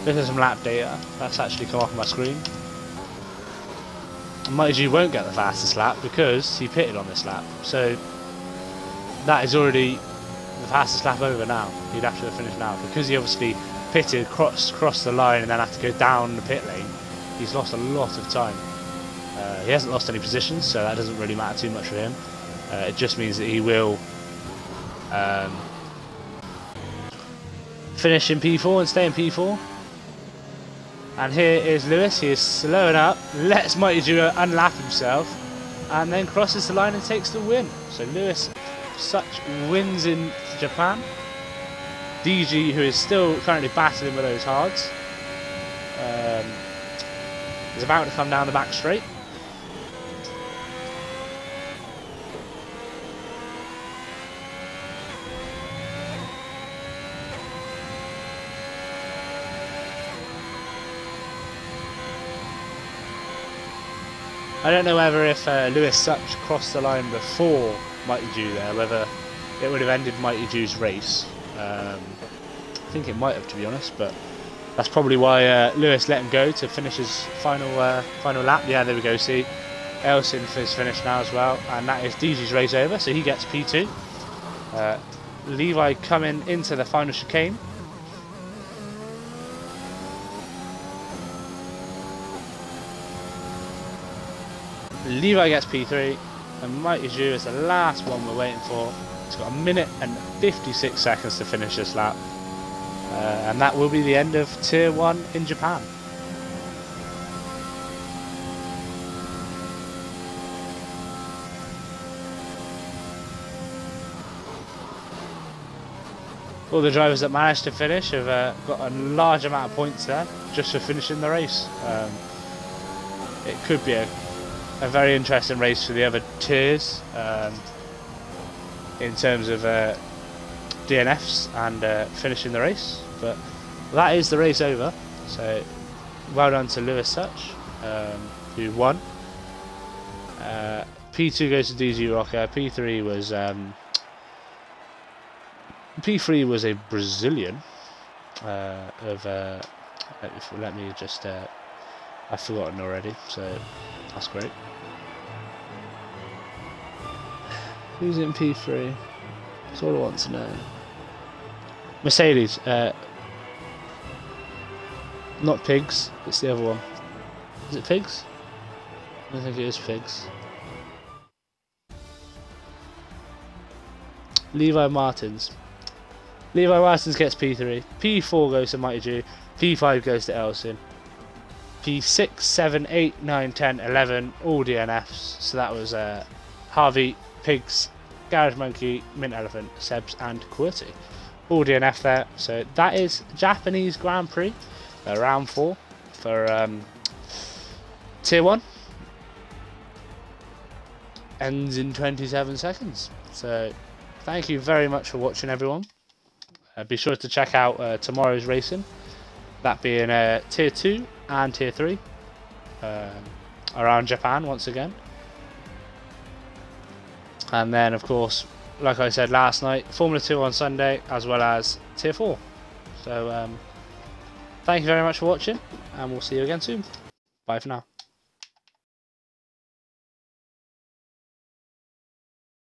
This is some lap data. That's actually come off my screen. Mighty G won't get the fastest lap because he pitted on this lap. So that is already the fastest lap over now. He'd have to finish now because he obviously pitted, crossed the line and then had to go down the pit lane. He's lost a lot of time. He hasn't lost any positions, so that doesn't really matter too much for him. It just means that he will finish in P4 and stay in P4. And here is Lewis. He is slowing up, lets Mighty G unlap himself, and then crosses the line and takes the win. So Lewis, such wins in Japan. DG, who is still currently battling with those hards, is about to come down the back straight. I don't know whether if Lewis Such crossed the line before Mighty Jew there, whether it would have ended Mighty Jew's race. I think it might have, to be honest, but that's probably why Lewis let him go to finish his final lap. Yeah, there we go, see. Elson is finished now as well, and that is DG's race over, so he gets P2. Levi coming into the final chicane. Levi gets P3, and Mighty Jew is the last one we're waiting for. It's got 1 minute and 56 seconds to finish this lap, and that will be the end of Tier 1 in Japan. All the drivers that managed to finish have got a large amount of points there just for finishing the race. It could be a very interesting race for the other tiers in terms of DNFs and finishing the race, but that is the race over. So well done to Lewis Such, who won. P2 goes to DG Rocker. P3 was P3 was a Brazilian let me just I've forgotten already, so that's great. Who's in P3? That's all I want to know. Mercedes, not Pigs, it's the other one. Is it Pigs? I don't think it is Pigs. Levi Martins. Levi Martins gets P3. P4 goes to Mighty Jew. P5 goes to Elson. P6, 7, 8, 9, 10, 11, all DNFs. So that was Harvey, Pigs, Garage Monkey, Mint Elephant, Sebs and QWERTY. All DNF there. So that is Japanese Grand Prix, round 4 for Tier 1. Ends in 27 seconds. So thank you very much for watching, everyone. Be sure to check out tomorrow's racing. That being Tier 2 and Tier 3 around Japan once again. And then, of course, like I said last night, Formula 2 on Sunday, as well as Tier 4. So, thank you very much for watching, and we'll see you again soon. Bye for now.